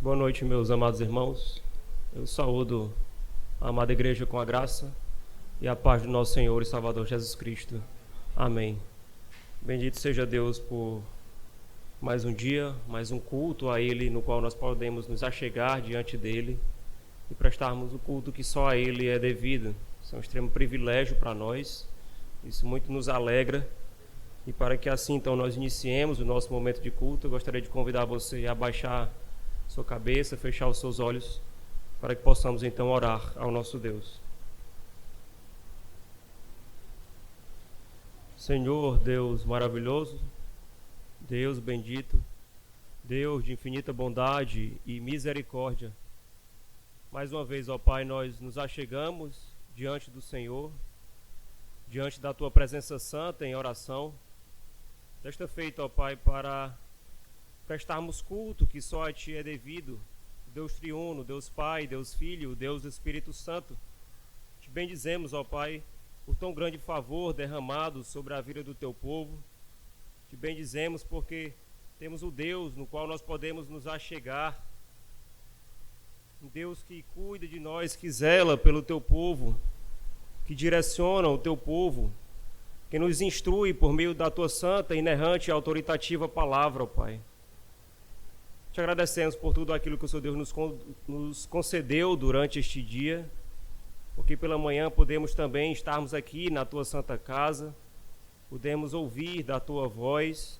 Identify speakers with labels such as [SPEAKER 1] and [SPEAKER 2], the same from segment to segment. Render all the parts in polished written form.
[SPEAKER 1] Boa noite, meus amados irmãos. Eu saúdo a amada igreja com a graça e a paz do nosso Senhor e Salvador Jesus Cristo. Amém. Bendito seja Deus por mais um dia, mais um culto a Ele, no qual nós podemos nos achegar diante dEle e prestarmos o culto que só a Ele é devido. Isso é um extremo privilégio para nós, isso muito nos alegra. E para que assim, então, nós iniciemos o nosso momento de culto, eu gostaria de convidar você a baixar sua cabeça, fechar os seus olhos, para que possamos então orar ao nosso Deus. Senhor, Deus maravilhoso, Deus bendito, Deus de infinita bondade e misericórdia, mais uma vez, ó Pai, nós nos achegamos diante do Senhor, diante da Tua presença santa em oração, desta feita, ó Pai, para prestarmos culto que só a Ti é devido, Deus triuno, Deus Pai, Deus Filho, Deus Espírito Santo. Te bendizemos, ó Pai, por tão grande favor derramado sobre a vida do Teu povo. Te bendizemos porque temos o Deus no qual nós podemos nos achegar, um Deus que cuida de nós, que zela pelo Teu povo, que direciona o Teu povo, que nos instrui por meio da Tua santa, inerrante e autoritativa palavra, ó Pai. Te agradecemos por tudo aquilo que o Senhor Deus nos concedeu durante este dia, porque pela manhã podemos também estarmos aqui na Tua santa casa, podemos ouvir da Tua voz,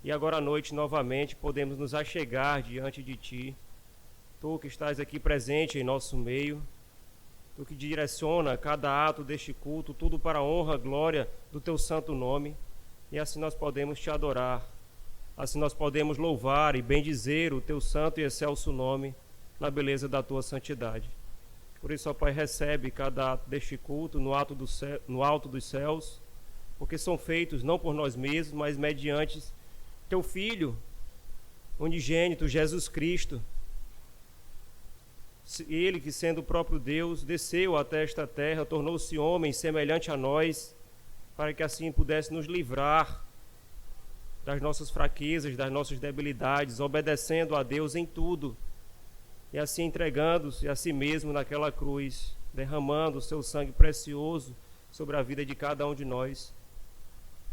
[SPEAKER 1] e agora à noite novamente podemos nos achegar diante de Ti, Tu que estás aqui presente em nosso meio, Tu que direciona cada ato deste culto, tudo para a honra, glória do Teu santo nome, e assim nós podemos Te adorar. Assim nós podemos louvar e bendizer o Teu santo e excelso nome na beleza da Tua santidade. Por isso, ó Pai, recebe cada ato deste culto no alto dos céus, porque são feitos não por nós mesmos, mas mediante Teu Filho, unigênito, Jesus Cristo. Ele que, sendo o próprio Deus, desceu até esta terra, tornou-se homem semelhante a nós, para que assim pudesse nos livrar das nossas fraquezas, das nossas debilidades, obedecendo a Deus em tudo, e assim entregando-se a si mesmo naquela cruz, derramando o seu sangue precioso sobre a vida de cada um de nós.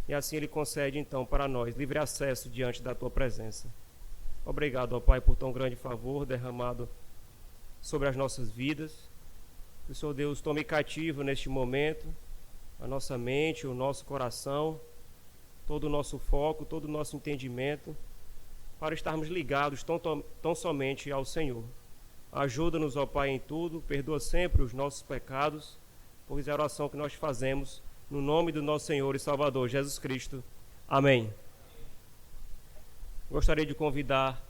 [SPEAKER 1] E assim Ele concede então para nós livre acesso diante da Tua presença. Obrigado, ó Pai, por tão grande favor derramado sobre as nossas vidas. Que o Senhor Deus tome cativo neste momento a nossa mente, o nosso coração, todo o nosso foco, todo o nosso entendimento, para estarmos ligados tão somente ao Senhor. Ajuda-nos, ó Pai, em tudo, perdoa sempre os nossos pecados, pois é a oração que nós fazemos no nome do nosso Senhor e Salvador, Jesus Cristo. Amém. Gostaria de convidar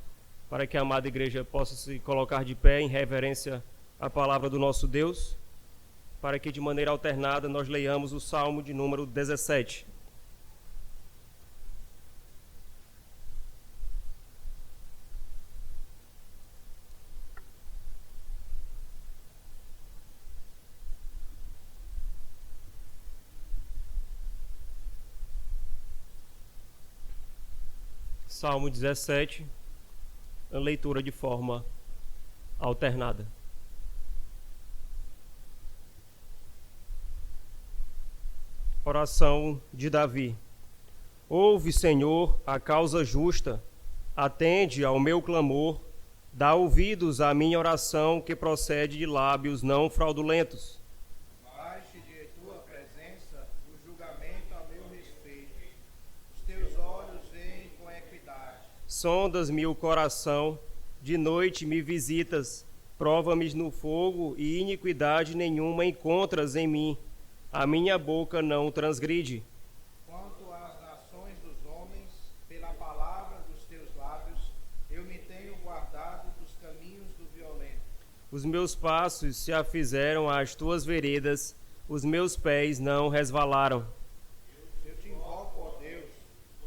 [SPEAKER 1] para que a amada igreja possa se colocar de pé em reverência à palavra do nosso Deus, para que de maneira alternada nós leiamos o Salmo de número 17. Salmo 17, a leitura de forma alternada. Oração de Davi. Ouve, Senhor, a causa justa, atende ao meu clamor, dá ouvidos à minha oração que procede de lábios não fraudulentos.
[SPEAKER 2] Baixe de tua presença o julgamento a meu respeito. Os teus olhos veem com equidade.
[SPEAKER 1] Sondas-me o coração, de noite me visitas, prova-me no fogo e iniquidade nenhuma encontras em mim. A minha boca não transgride.
[SPEAKER 2] Quanto às nações dos homens, pela palavra dos teus lábios, eu me tenho guardado dos caminhos do violento.
[SPEAKER 1] Os meus passos se afizeram às tuas veredas, os meus pés não resvalaram.
[SPEAKER 2] Eu te invoco, ó Deus,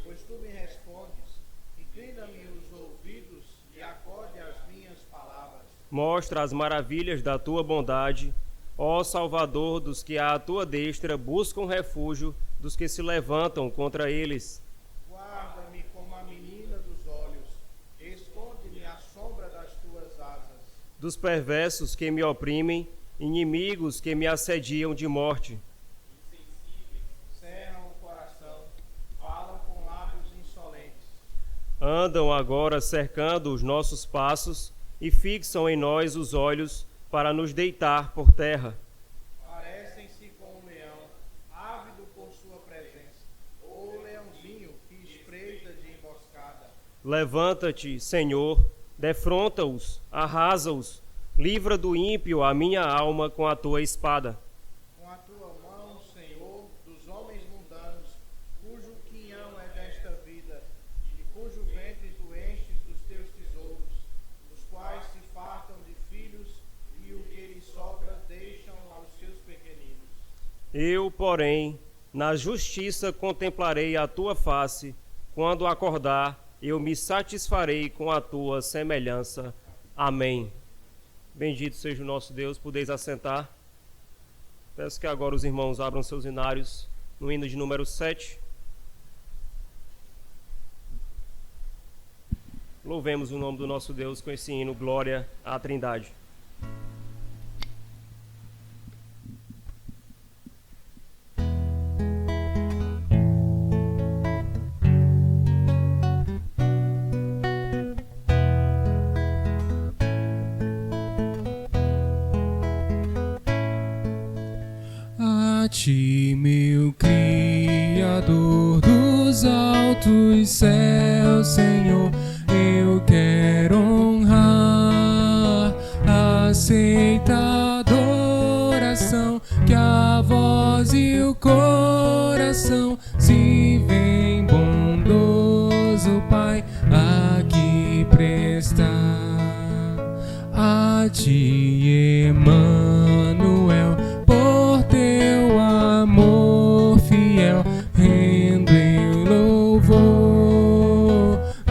[SPEAKER 2] pois tu me respondes. Inclina-me os ouvidos e acode às minhas palavras.
[SPEAKER 1] Mostra as maravilhas da tua bondade, ó Salvador dos que à tua destra buscam refúgio, dos que se levantam contra eles.
[SPEAKER 2] Guarda-me como a menina dos olhos, esconde-me à sombra das tuas
[SPEAKER 1] dos perversos que me oprimem, inimigos que me assediam de morte.
[SPEAKER 2] Cerram o coração, falam com lábios insolentes.
[SPEAKER 1] Andam agora cercando os nossos passos e fixam em nós os olhos para nos deitar por terra.
[SPEAKER 2] Parecem-se com um leão, ávido por sua presença, ou leãozinho que espreita de emboscada.
[SPEAKER 1] Levanta-te, Senhor, defronta-os, arrasa-os, livra do ímpio a minha alma com a tua espada.
[SPEAKER 2] Com a tua mão, Senhor, dos homens mundanos, cujo quinhão é desta vida, e cujo ventre tu enches dos teus tesouros, os quais se fartam de filhos, e o que lhes sobra deixam aos seus pequeninos.
[SPEAKER 1] Eu, porém, na justiça contemplarei a tua face, quando acordar, eu me satisfarei com a tua semelhança. Amém. Bendito seja o nosso Deus, podeis assentar. Peço que agora os irmãos abram seus inários no hino de número 7. Louvemos o nome do nosso Deus com esse hino, Glória à Trindade.
[SPEAKER 3] A ti, meu Criador dos altos céus, Senhor, eu quero honrar. Aceita a adoração, que a voz e o coração se vem bondoso, Pai, aqui prestar. A ti, Emanuel, por teu amor fiel, rendo em louvor.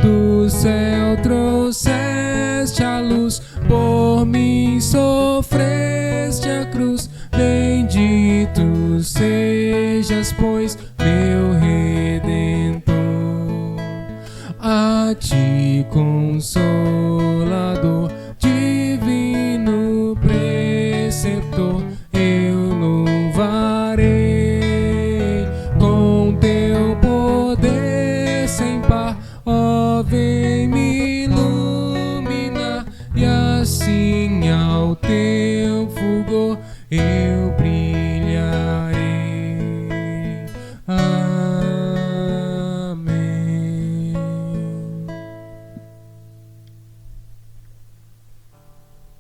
[SPEAKER 3] Do céu trouxeste a luz, por mim sofreste a cruz. Bendito sejas, pois, meu Redentor. A ti, Consolador, divino preceptor, eu louvarei com teu poder sem par. Ó, vem me iluminar, e assim ao teu fulgor eu brilharei. Amém.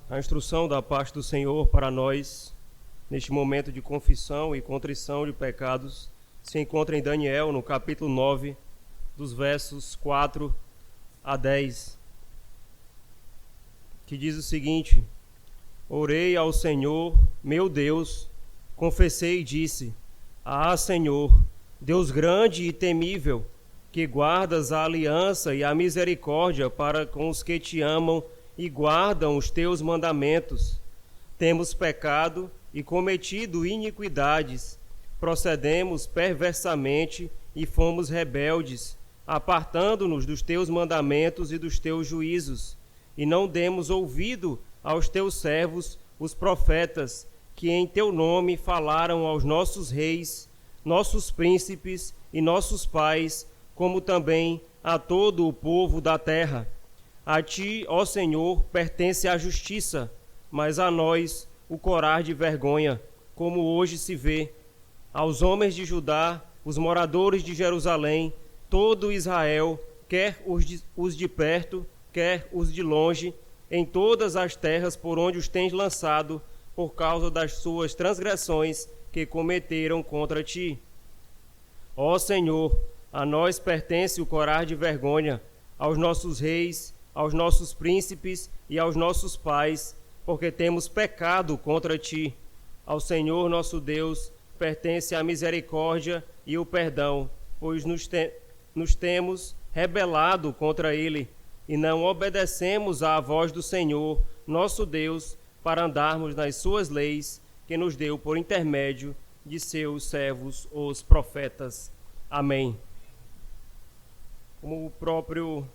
[SPEAKER 1] A instrução da parte do Senhor para nós, neste momento de confissão e contrição de pecados, se encontra em Daniel, no capítulo 9, dos versos 4 a 10, que diz o seguinte: Orei ao Senhor, meu Deus, confessei e disse: Ah, Senhor, Deus grande e temível, que guardas a aliança e a misericórdia para com os que te amam e guardam os teus mandamentos. Temos pecado e cometido iniquidades, procedemos perversamente e fomos rebeldes, apartando-nos dos teus mandamentos e dos teus juízos, e não demos ouvido aos teus servos, os profetas, que em teu nome falaram aos nossos reis, nossos príncipes e nossos pais, como também a todo o povo da terra. A ti, ó Senhor, pertence a justiça, mas a nós o corar de vergonha, como hoje se vê. Aos homens de Judá, os moradores de Jerusalém, todo Israel, quer os de perto, quer os de longe, em todas as terras por onde os tens lançado, por causa das suas transgressões que cometeram contra ti. Ó Senhor, a nós pertence o corar de vergonha, aos nossos reis, aos nossos príncipes e aos nossos pais, porque temos pecado contra ti. Ao Senhor nosso Deus pertence a misericórdia e o perdão, pois nos temos rebelado contra ele, e não obedecemos à voz do Senhor, nosso Deus, para andarmos nas suas leis, que nos deu por intermédio de seus servos, os profetas. Amém. Como o próprio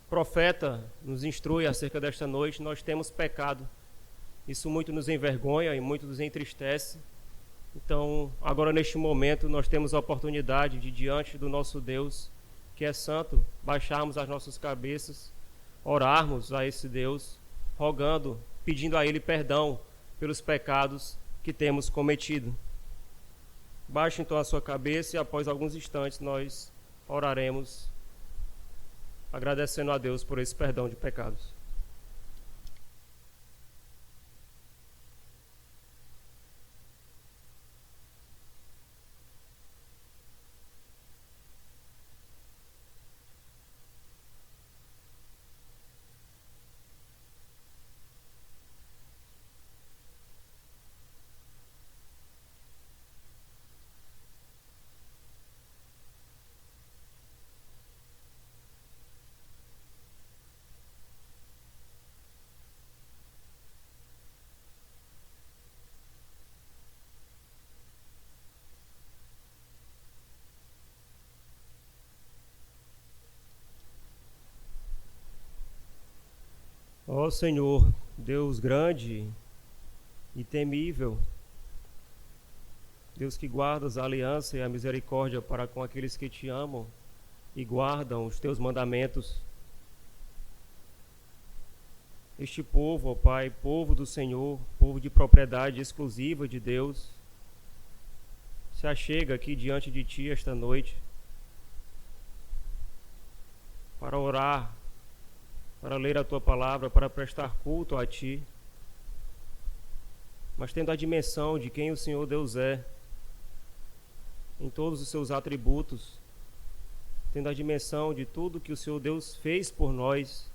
[SPEAKER 1] profeta nos instrui acerca desta noite, nós temos pecado Isso muito nos envergonha e muito nos entristece. Então, agora neste momento, nós temos a oportunidade de, diante do nosso Deus, que é santo, baixarmos as nossas cabeças, orarmos a esse Deus, rogando, pedindo a Ele perdão pelos pecados que temos cometido. Baixe então a sua cabeça e após alguns instantes nós oraremos, agradecendo a Deus por esse perdão de pecados. Ó Senhor, Deus grande e temível, Deus que guardas a aliança e a misericórdia para com aqueles que te amam e guardam os teus mandamentos. Este povo, ó Pai, povo do Senhor, povo de propriedade exclusiva de Deus, se achega aqui diante de Ti esta noite para orar, para ler a Tua palavra, para prestar culto a Ti, mas tendo a dimensão de quem o Senhor Deus é, em todos os seus atributos, tendo a dimensão de tudo que o Senhor Deus fez por nós,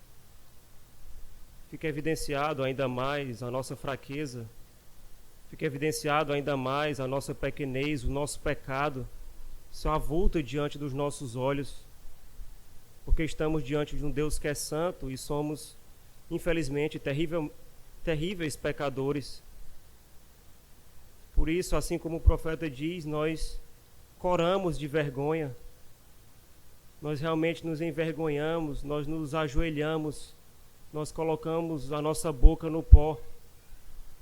[SPEAKER 1] fica evidenciado ainda mais a nossa fraqueza, fica evidenciado ainda mais a nossa pequenez, o nosso pecado, se avulta diante dos nossos olhos, porque estamos diante de um Deus que é santo e somos, infelizmente, terríveis pecadores. Por isso, assim como o profeta diz, nós coramos de vergonha, nós realmente nos envergonhamos, nós nos ajoelhamos, nós colocamos a nossa boca no pó,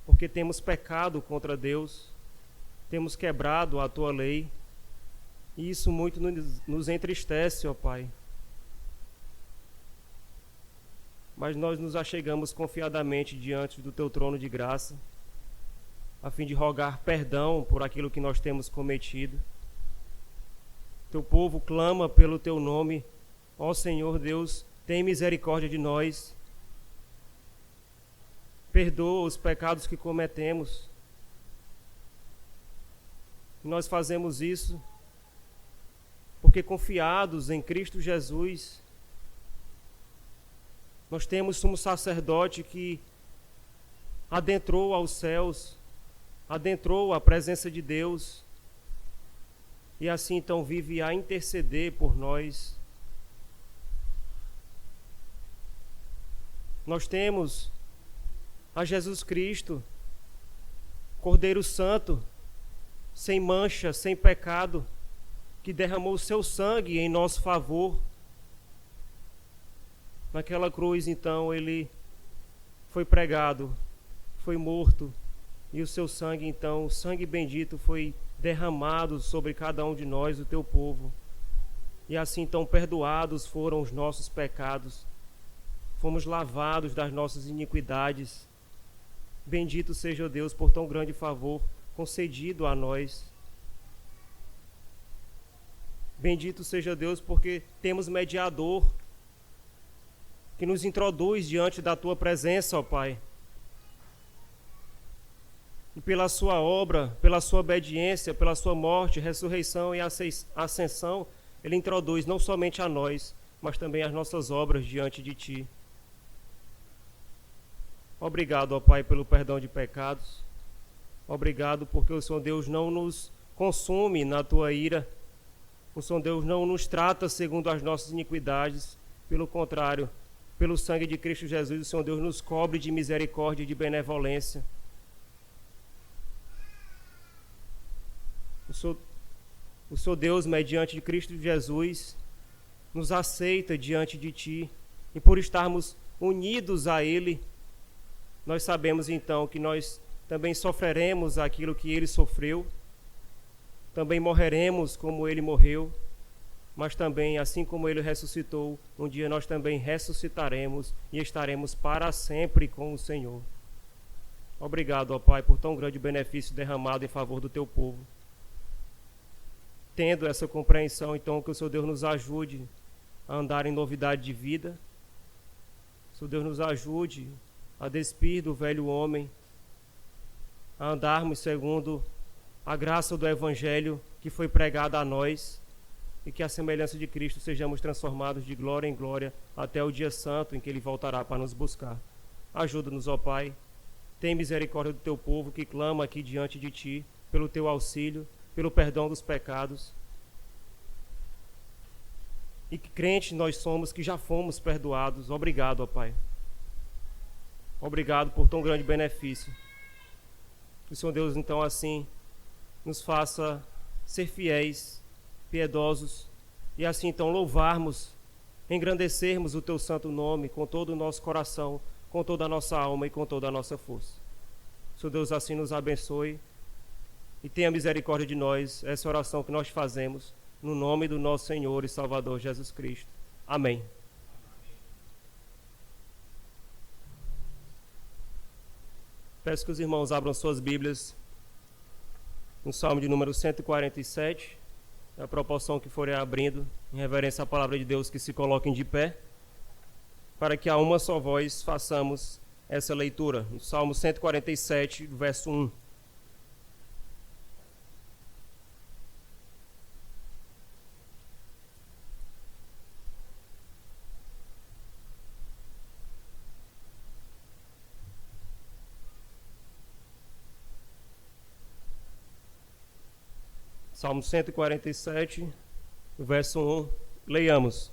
[SPEAKER 1] porque temos pecado contra Deus, temos quebrado a Tua lei, e isso muito nos entristece, ó Pai. Mas nós nos achegamos confiadamente diante do Teu trono de graça, a fim de rogar perdão por aquilo que nós temos cometido. Teu povo clama pelo Teu nome, ó Senhor Deus, tem misericórdia de nós, perdoa os pecados que cometemos. E nós fazemos isso porque confiados em Cristo Jesus, nós temos sumo sacerdote que adentrou aos céus, adentrou a presença de Deus, e assim então vive a interceder por nós. Nós temos a Jesus Cristo, Cordeiro Santo, sem mancha, sem pecado, que derramou o seu sangue em nosso favor. Naquela cruz, então, ele foi pregado, foi morto, e o seu sangue, então, o sangue bendito foi derramado sobre cada um de nós, o teu povo. E assim, então, perdoados foram os nossos pecados, fomos lavados das nossas iniquidades. Bendito seja Deus por tão grande favor concedido a nós. Bendito seja Deus porque temos mediador que nos introduz diante da Tua presença, ó Pai. E pela Sua obra, pela Sua obediência, pela Sua morte, ressurreição e ascensão, Ele introduz não somente a nós, mas também as nossas obras diante de Ti. Obrigado, ó Pai, pelo perdão de pecados. Obrigado porque o Senhor Deus não nos consume na Tua ira. O Senhor Deus não nos trata segundo as nossas iniquidades. Pelo contrário, pelo sangue de Cristo Jesus, o Senhor Deus nos cobre de misericórdia e de benevolência. O Senhor Deus, mediante de Cristo Jesus, nos aceita diante de Ti, e por estarmos unidos a Ele, nós sabemos então que nós também sofreremos aquilo que ele sofreu, também morreremos como ele morreu, mas também, assim como ele ressuscitou, um dia nós também ressuscitaremos e estaremos para sempre com o Senhor. Obrigado, ó Pai, por tão grande benefício derramado em favor do teu povo. Tendo essa compreensão, então, que o Senhor Deus nos ajude a andar em novidade de vida. O Senhor Deus nos ajude a despir do velho homem, a andarmos segundo a graça do Evangelho que foi pregada a nós, e que a semelhança de Cristo sejamos transformados de glória em glória até o dia santo em que Ele voltará para nos buscar. Ajuda-nos, ó Pai. Tem misericórdia do teu povo que clama aqui diante de Ti, pelo Teu auxílio, pelo perdão dos pecados. E que crentes nós somos que já fomos perdoados. Obrigado, ó Pai. Obrigado por tão grande benefício. Que o Senhor Deus, então, assim, nos faça ser fiéis, piedosos, e assim, então, louvarmos, engrandecermos o Teu santo nome com todo o nosso coração, com toda a nossa alma e com toda a nossa força. Senhor Deus, assim nos abençoe e tenha misericórdia de nós. Essa oração que nós fazemos no nome do nosso Senhor e Salvador Jesus Cristo. Amém. Peço que os irmãos abram suas Bíblias no Salmo de número 147, a proporção que forem abrindo, em reverência à palavra de Deus, que se coloquem de pé, para que a uma só voz façamos essa leitura. No Salmo 147, verso 1. Salmo 147, verso 1, leiamos.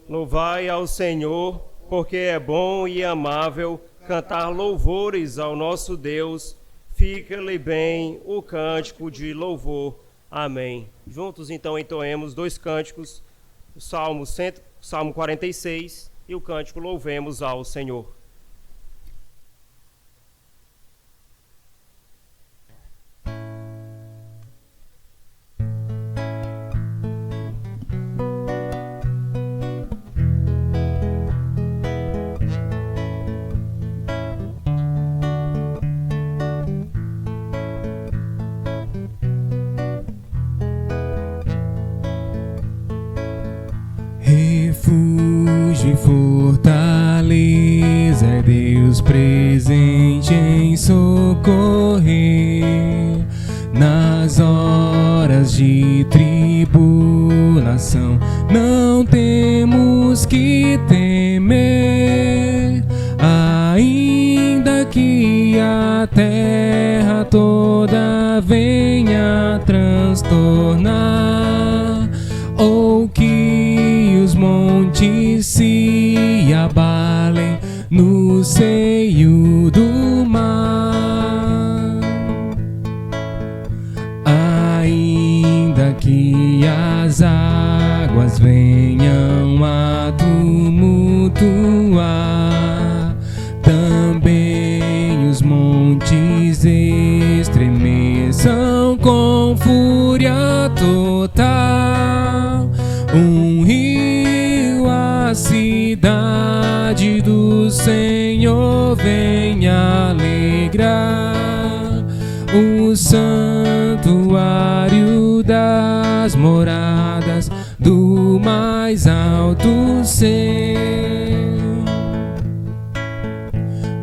[SPEAKER 1] Louvai ao Senhor, porque é bom e amável cantar louvores ao nosso Deus. Fica-lhe bem o cântico de louvor. Amém. Juntos, então, entoemos dois cânticos, o Salmo 46 e o cântico Louvemos ao Senhor.
[SPEAKER 3] Refúgio e fortaleza é Deus presente em socorrer nas horas de tribulação. Não temos que temer, ainda que a terra toda venha transtornar, ou que os montes se abalem no seio do mar. Ainda que as águas venham a tumultuar, também os montes estremeçam com fúria total. Um rio, a cidade do Senhor, vem alegrar o santuário das moradas do mais alto céu.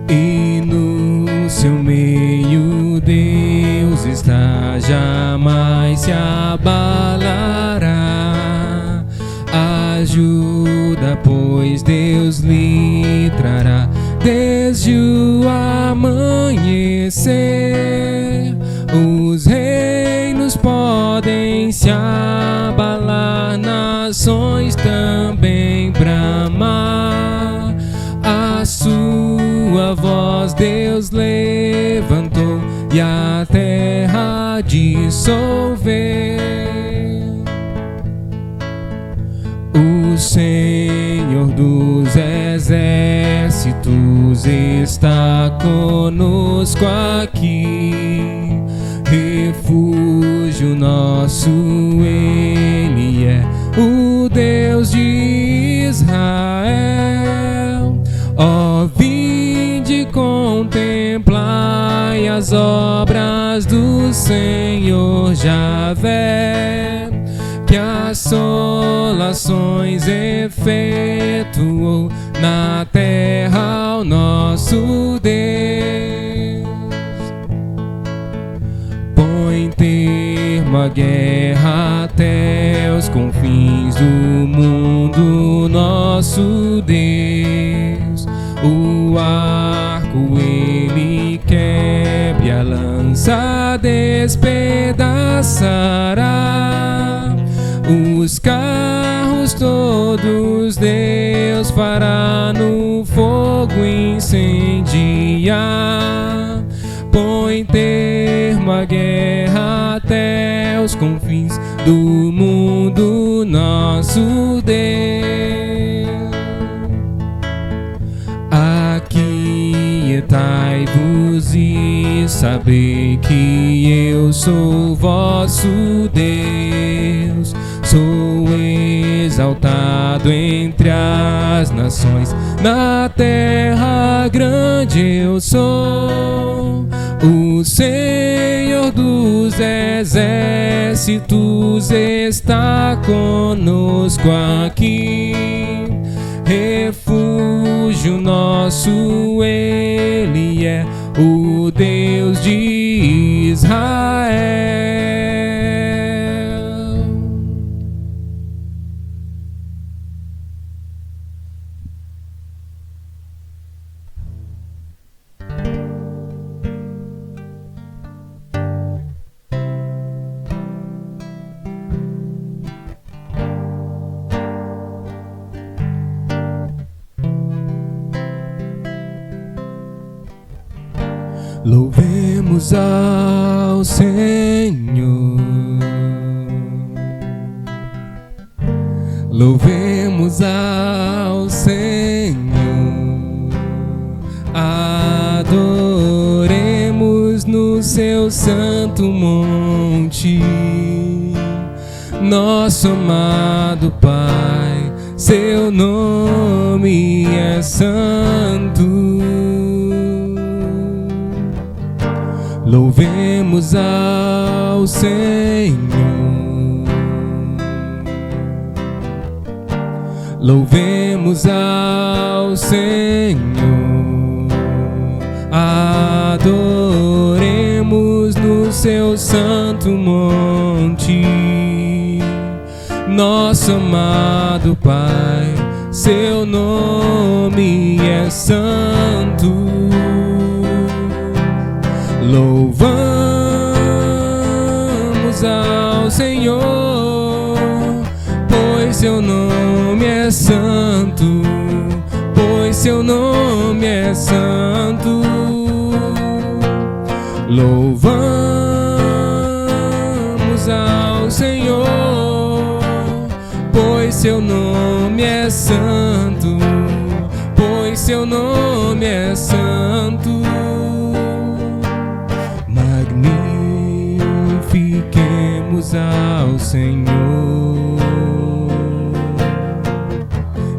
[SPEAKER 3] E no seu meio Deus está, jamais se abalará. Ajuda, pois Deus lhe trará desde o amanhecer. Os reinos podem se abalar, nações também bramar. A sua voz Deus levantou e a terra dissolveu. O Senhor dos exércitos Deus está conosco aqui. Refúgio nosso Ele é, o Deus de Israel. Ó, vinde contemplai as obras do Senhor Javé, que assolações efetuou na terra o nosso Deus. Põe termo à guerra até os confins do mundo, nosso Deus. O arco ele quebra e a lança despedaçará. Os carros todos Deus fará no fogo incendiar. Põe termo à guerra até os confins do mundo, nosso Deus. Aquietai-vos e sabei que eu sou vosso Deus. Sou exaltado entre as nações, na terra grande eu sou. O Senhor dos exércitos está conosco aqui. Refúgio nosso Ele é, o Deus de Israel. Louvemos ao Senhor, louvemos ao Senhor, adoremos no seu santo monte, nosso amado Pai, seu nome é santo. Louvemos ao Senhor, louvemos ao Senhor, adoremos no seu santo monte, nosso amado Pai, seu nome é santo. Louvamos ao Senhor, pois seu nome é santo, pois seu nome é santo. Louvamos ao Senhor, pois seu nome é santo, pois seu nome é santo. Magnifiquemos ao Senhor,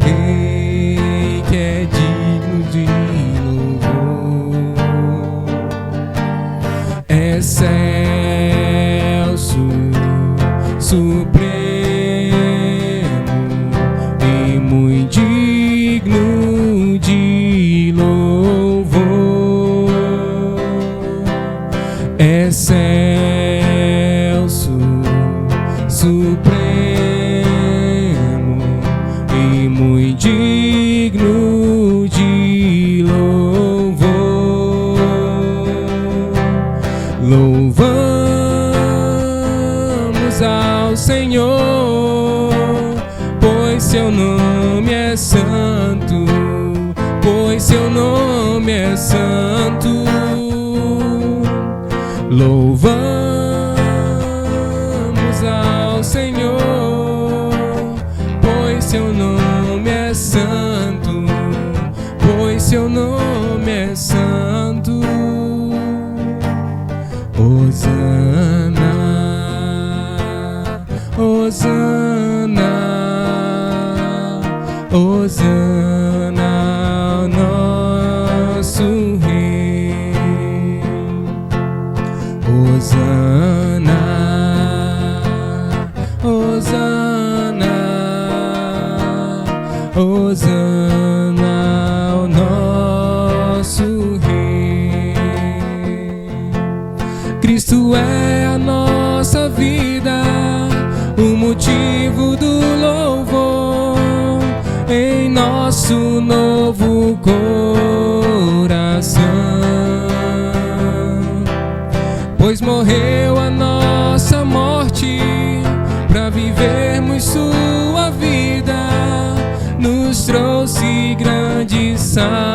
[SPEAKER 3] Rei que é digno de louvor. Excelso, supremo e muito digno de louvor. Excelso, supremo e muito digno de louvor. Louvamos ao Senhor, pois seu nome é santo, pois seu nome é santo. Louvamos ao Senhor, pois seu nome é santo, pois seu nome de grande salvação.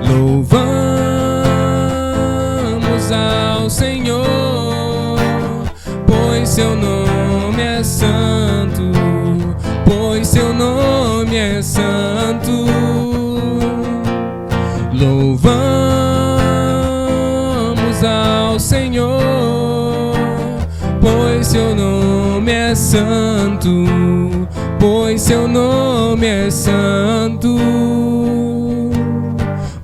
[SPEAKER 3] Louvamos ao Senhor, pois seu nome é santo, pois seu nome é santo. Louvamos ao Senhor, pois seu nome é santo, pois seu nome é santo.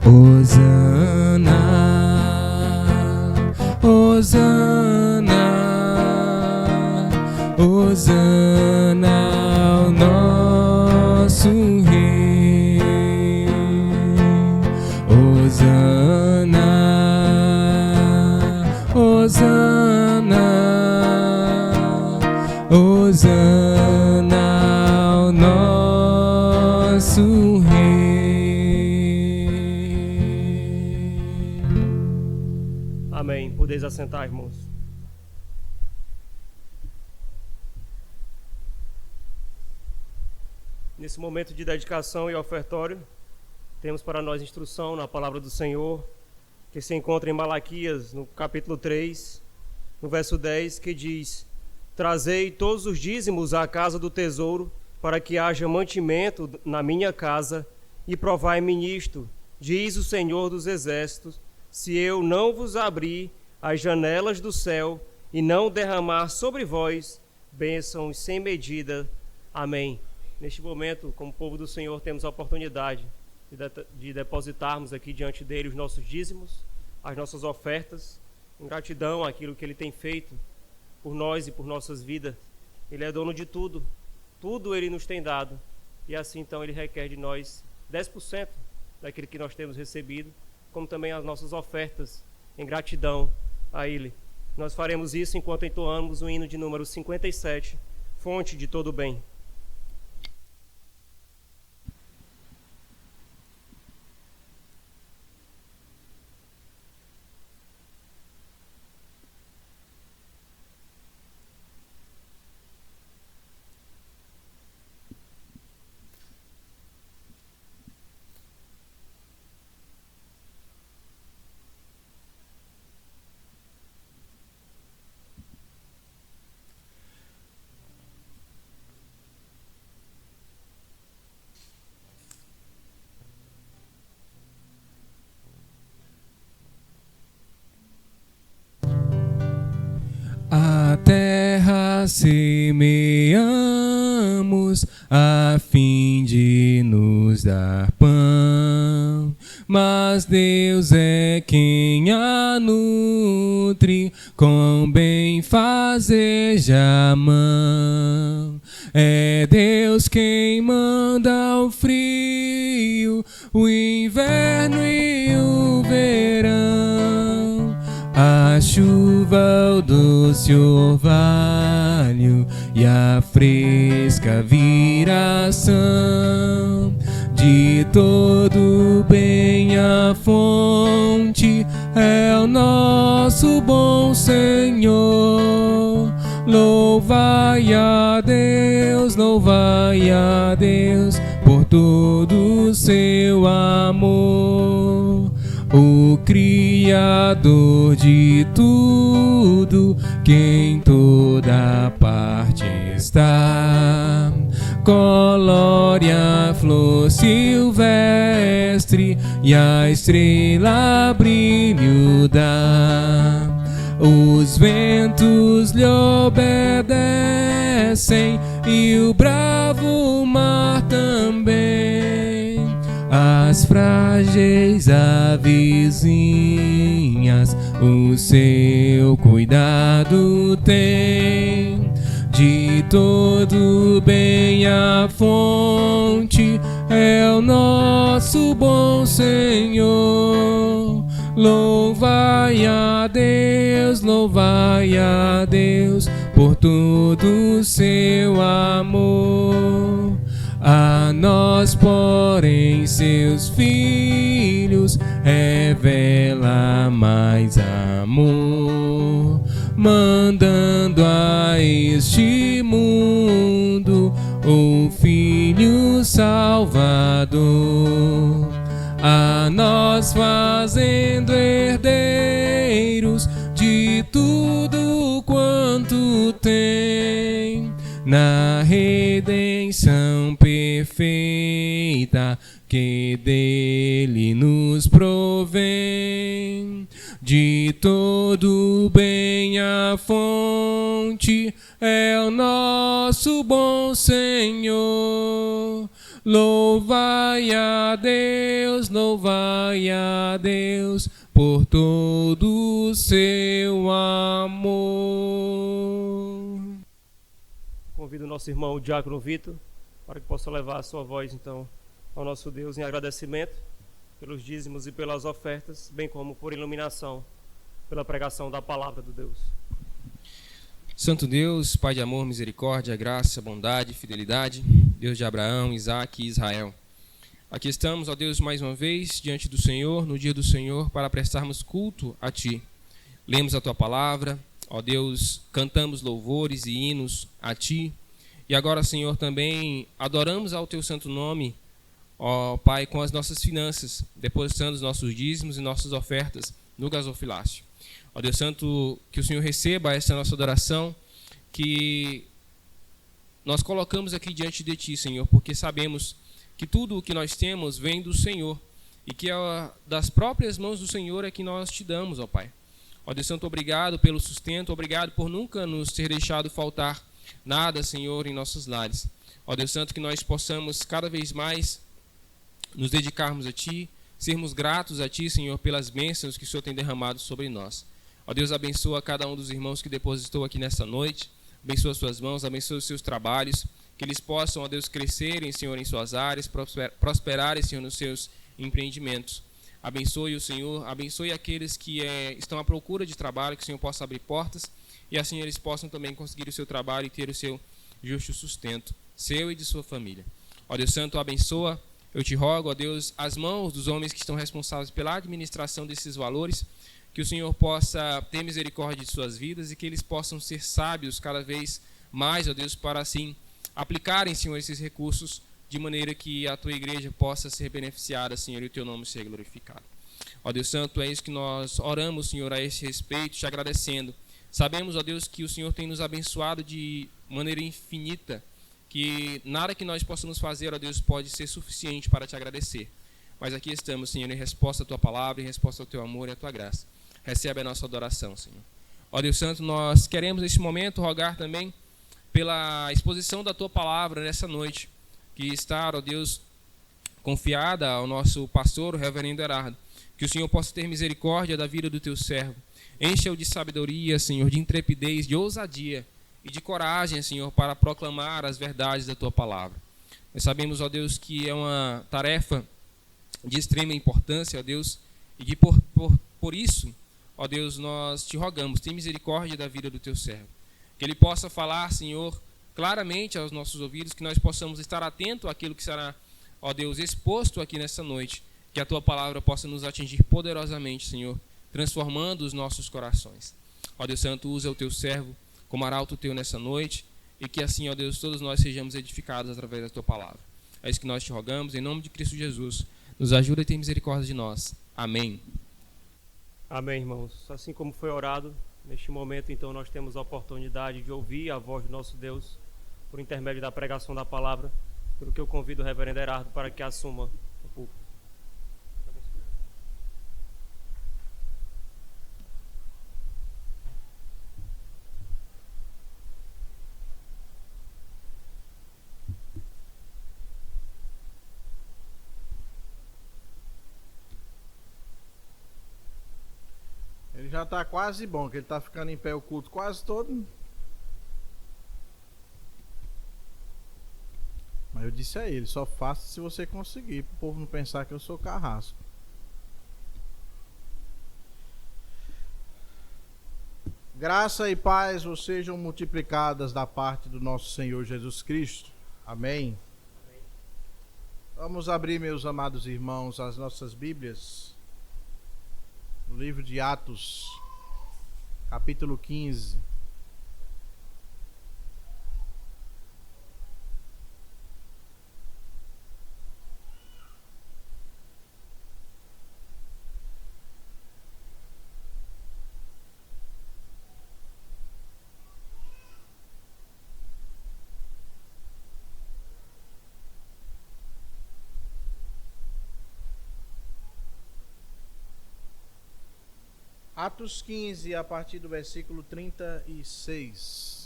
[SPEAKER 3] Hosana, Hosana, Hosana ao nosso Rei. Hosana, Hosana, Hosana ao nosso Rei.
[SPEAKER 1] Amém. Podeis assentar, irmãos. Nesse momento de dedicação e ofertório, temos para nós instrução na palavra do Senhor, que se encontra em Malaquias, no capítulo 3, no verso 10, que diz: Trazei todos os dízimos à casa do tesouro, para que haja mantimento na minha casa, e provai-me nisto, diz o Senhor dos Exércitos, se eu não vos abrir as janelas do céu e não derramar sobre vós bênçãos sem medida. Amém. Neste momento, como povo do Senhor, temos a oportunidade de depositarmos aqui diante dele os nossos dízimos, as nossas ofertas, em gratidão àquilo que ele tem feito por nós e por nossas vidas. Ele é dono de tudo, tudo ele nos tem dado, e assim então ele requer de nós 10% daquilo que nós temos recebido, como também as nossas ofertas em gratidão a ele. Nós faremos isso enquanto entoamos o hino de número 57, Fonte de Todo Bem.
[SPEAKER 3] A terra semeamos a fim de nos dar pão, mas Deus é quem a nutre com benfazeja mão. É Deus quem manda o frio, o inverno e o verão, a chuva, o doce orvalho e a fresca viração. De todo bem a fonte é o nosso bom Senhor. Louvai a Deus por todo o seu amor. O Criador de tudo, que em toda parte está, colore a flor silvestre e a estrela brilho dá. Os ventos lhe obedecem e o bravo mar também. As frágeis avezinhas o seu cuidado tem. De todo bem a fonte é o nosso bom Senhor. Louvai a Deus por todo o seu amor. A nós, porém, seus filhos, revela mais amor, mandando a este mundo o Filho Salvador, a nós fazendo herdeiros de tudo quanto tem, na redenção perfeita que dele nos provém. De todo bem a fonte é o nosso bom Senhor. Louvai a Deus por todo o seu amor.
[SPEAKER 1] Convido o nosso irmão Diácono Vitor para que possa levar a sua voz então ao nosso Deus em agradecimento pelos dízimos e pelas ofertas, bem como por iluminação pela pregação da palavra do Deus.
[SPEAKER 4] Santo Deus, Pai de amor, misericórdia, graça, bondade, fidelidade, Deus de Abraão, Isaque e Israel. Aqui estamos, ó Deus, mais uma vez diante do Senhor, no dia do Senhor, para prestarmos culto a Ti. Lemos a Tua palavra, ó Deus, cantamos louvores e hinos a Ti. E agora, Senhor, também adoramos ao Teu santo nome, ó Pai, com as nossas finanças, depositando os nossos dízimos e nossas ofertas no gasofilácio. Ó Deus Santo, que o Senhor receba essa nossa adoração, que nós colocamos aqui diante de Ti, Senhor, porque sabemos que tudo o que nós temos vem do Senhor e que das próprias mãos do Senhor é que nós Te damos, ó Pai. Ó Deus Santo, obrigado pelo sustento, obrigado por nunca nos ter deixado faltar nada, Senhor, em nossos lares. Ó Deus Santo, que nós possamos cada vez mais nos dedicarmos a Ti, sermos gratos a Ti, Senhor, pelas bênçãos que o Senhor tem derramado sobre nós. Ó Deus, abençoa cada um dos irmãos que depositou aqui nessa noite, abençoa suas mãos, abençoa os seus trabalhos, que eles possam, ó Deus, crescerem, Senhor, em suas áreas, prosperarem, Senhor, nos seus empreendimentos. Abençoe o Senhor, abençoe aqueles que estão à procura de trabalho, que o Senhor possa abrir portas, e assim eles possam também conseguir o seu trabalho e ter o seu justo sustento, seu e de sua família. Ó Deus Santo, abençoa, eu te rogo, ó Deus, as mãos dos homens que estão responsáveis pela administração desses valores, que o Senhor possa ter misericórdia de suas vidas e que eles possam ser sábios cada vez mais, ó Deus, para assim aplicarem, Senhor, esses recursos de maneira que a Tua igreja possa ser beneficiada, Senhor, e o Teu nome seja glorificado. Ó Deus Santo, é isso que nós oramos, Senhor, a esse respeito, te agradecendo. Sabemos, ó Deus, que o Senhor tem nos abençoado de maneira infinita, que nada que nós possamos fazer, ó Deus, pode ser suficiente para te agradecer. Mas aqui estamos, Senhor, em resposta à Tua palavra, em resposta ao Teu amor e à Tua graça. Recebe a nossa adoração, Senhor. Ó Deus Santo, nós queremos neste momento rogar também pela exposição da Tua palavra nessa noite, que está, ó Deus, confiada ao nosso pastor, o reverendo Herardo. Que o Senhor possa ter misericórdia da vida do Teu servo. Encha-o de sabedoria, Senhor, de intrepidez, de ousadia e de coragem, Senhor, para proclamar as verdades da Tua palavra. Nós sabemos, ó Deus, que é uma tarefa de extrema importância, ó Deus, e que por isso, ó Deus, nós Te rogamos, tem misericórdia da vida do Teu servo. Que ele possa falar, Senhor, claramente aos nossos ouvidos, que nós possamos estar atentos àquilo que será, ó Deus, exposto aqui nessa noite, que a Tua palavra possa nos atingir poderosamente, Senhor, transformando os nossos corações. Ó Deus Santo, usa o Teu servo como arauto Teu nessa noite, e que assim, ó Deus, todos nós sejamos edificados através da Tua palavra. É isso que nós Te rogamos, em nome de Cristo Jesus. Nos ajuda e tem misericórdia de nós. Amém.
[SPEAKER 1] Amém, irmãos. Assim como foi orado, neste momento, então, nós temos a oportunidade de ouvir a voz do nosso Deus por intermédio da pregação da palavra, pelo que eu convido o reverendo Herardo para que assuma o púlpito.
[SPEAKER 2] Ele já está quase bom, que ele está ficando em pé o culto quase todo. Mas eu disse a ele, só faça se você conseguir, para o povo não pensar que eu sou carrasco. Graça e paz vos sejam multiplicadas da parte do nosso Senhor Jesus Cristo. Amém. Vamos abrir, meus amados irmãos, as nossas Bíblias no livro de Atos, capítulo 15. Atos 15, a partir do versículo 36.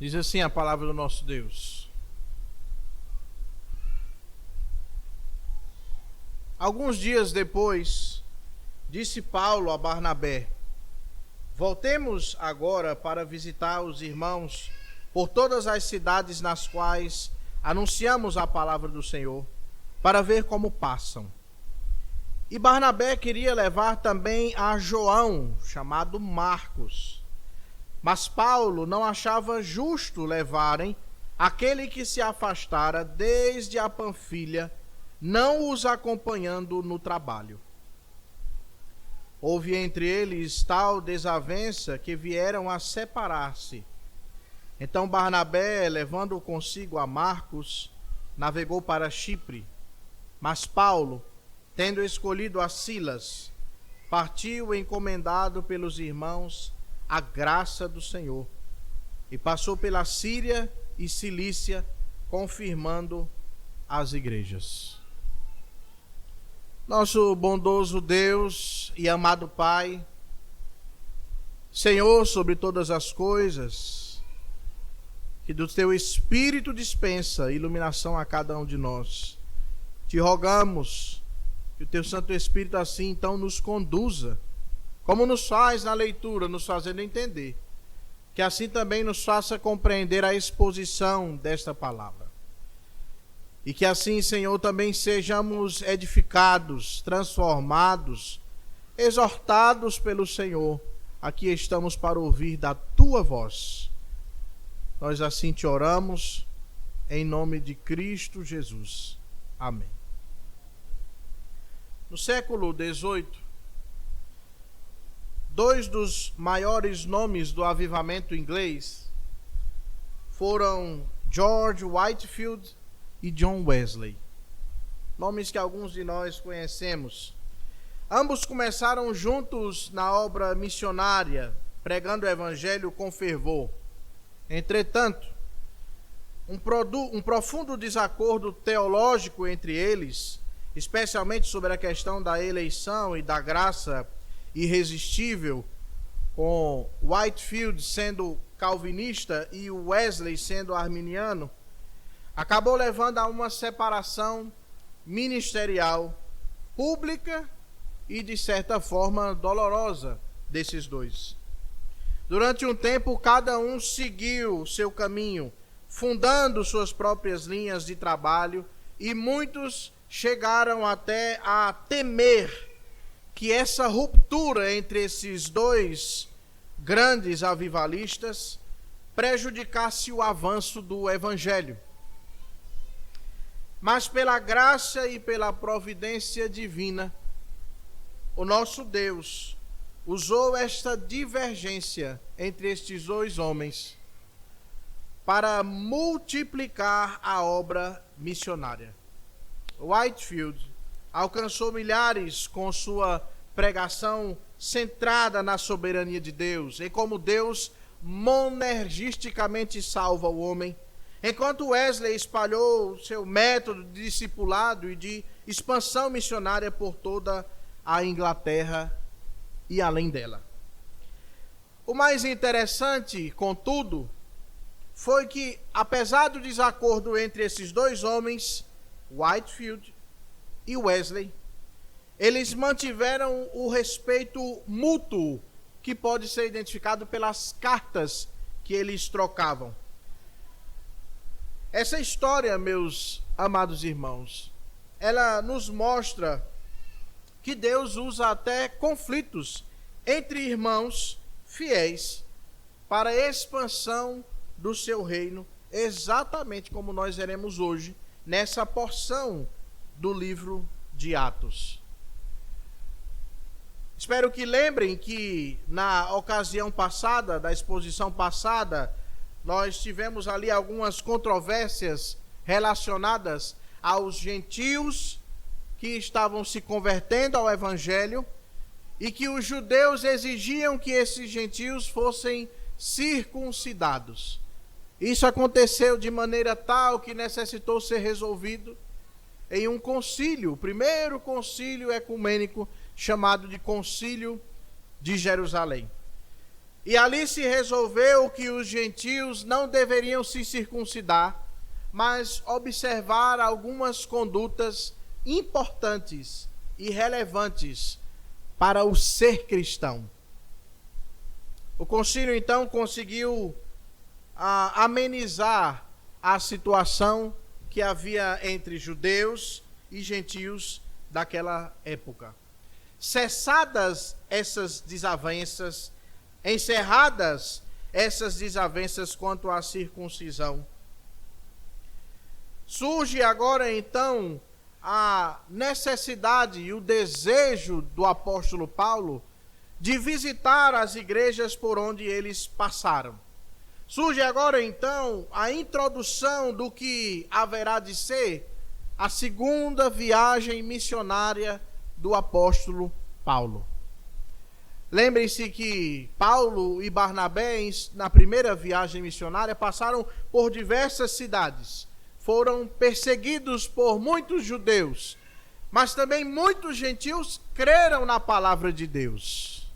[SPEAKER 2] Diz assim a palavra do nosso Deus. Alguns dias depois, disse Paulo a Barnabé: voltemos agora para visitar os irmãos por todas as cidades nas quais anunciamos a palavra do Senhor, para ver como passam. E Barnabé queria levar também a João, chamado Marcos. Mas Paulo não achava justo levarem aquele que se afastara desde a Panfilha, não os acompanhando no trabalho. Houve entre eles tal desavença que vieram a separar-se. Então Barnabé, levando consigo a Marcos, navegou para Chipre. Mas Paulo, tendo escolhido a Silas, partiu encomendado pelos irmãos a graça do Senhor, e passou pela Síria e Cilícia, confirmando as igrejas. Nosso bondoso Deus e amado Pai, Senhor sobre todas as coisas, que do Teu Espírito dispensa iluminação a cada um de nós. Te rogamos que o Teu Santo Espírito assim então nos conduza, como nos faz na leitura, nos fazendo entender, que assim também nos faça compreender a exposição desta palavra. E que assim, Senhor, também sejamos edificados, transformados, exortados pelo Senhor. Aqui estamos para ouvir da Tua voz. Nós assim te oramos, em nome de Cristo Jesus. Amém. No século XVIII, dois dos maiores nomes do avivamento inglês foram George Whitefield e John Wesley. Nomes que alguns de nós conhecemos. Ambos começaram juntos na obra missionária, pregando o evangelho com fervor. Entretanto, um profundo desacordo teológico entre eles, especialmente sobre a questão da eleição e da graça irresistível, com Whitefield sendo calvinista e Wesley sendo arminiano, acabou levando a uma separação ministerial pública e, de certa forma, dolorosa desses dois. Durante um tempo, cada um seguiu seu caminho, fundando suas próprias linhas de trabalho, e muitos chegaram até a temer que essa ruptura entre esses dois grandes avivalistas prejudicasse o avanço do evangelho. Mas pela graça e pela providência divina, o nosso Deus usou esta divergência entre estes dois homens para multiplicar a obra missionária. Whitefield alcançou milhares com sua pregação centrada na soberania de Deus, em como Deus monergisticamente salva o homem, enquanto Wesley espalhou seu método de discipulado e de expansão missionária por toda a Inglaterra e além dela. O mais interessante, contudo, foi que, apesar do desacordo entre esses dois homens, Whitefield e Wesley, eles mantiveram o respeito mútuo que pode ser identificado pelas cartas que eles trocavam. Essa história, meus amados irmãos, ela nos mostra que Deus usa até conflitos entre irmãos fiéis para a expansão do seu reino, exatamente como nós veremos hoje, nessa porção do livro de Atos. Espero que lembrem que na ocasião passada, da exposição passada, nós tivemos ali algumas controvérsias relacionadas aos gentios que estavam se convertendo ao Evangelho e que os judeus exigiam que esses gentios fossem circuncidados. Isso aconteceu de maneira tal que necessitou ser resolvido em um concílio, o primeiro concílio ecumênico, chamado de Concílio de Jerusalém. E ali se resolveu que os gentios não deveriam se circuncidar, mas observar algumas condutas importantes e relevantes para o ser cristão. O concílio então conseguiu amenizar a situação que havia entre judeus e gentios daquela época. Cessadas essas desavenças, encerradas essas desavenças quanto à circuncisão, surge agora então a necessidade e o desejo do apóstolo Paulo de visitar as igrejas por onde eles passaram. Surge agora então a introdução do que haverá de ser a segunda viagem missionária do apóstolo Paulo. Lembrem-se que Paulo e Barnabé, na primeira viagem missionária, passaram por diversas cidades. Foram perseguidos por muitos judeus, mas também muitos gentios creram na palavra de Deus.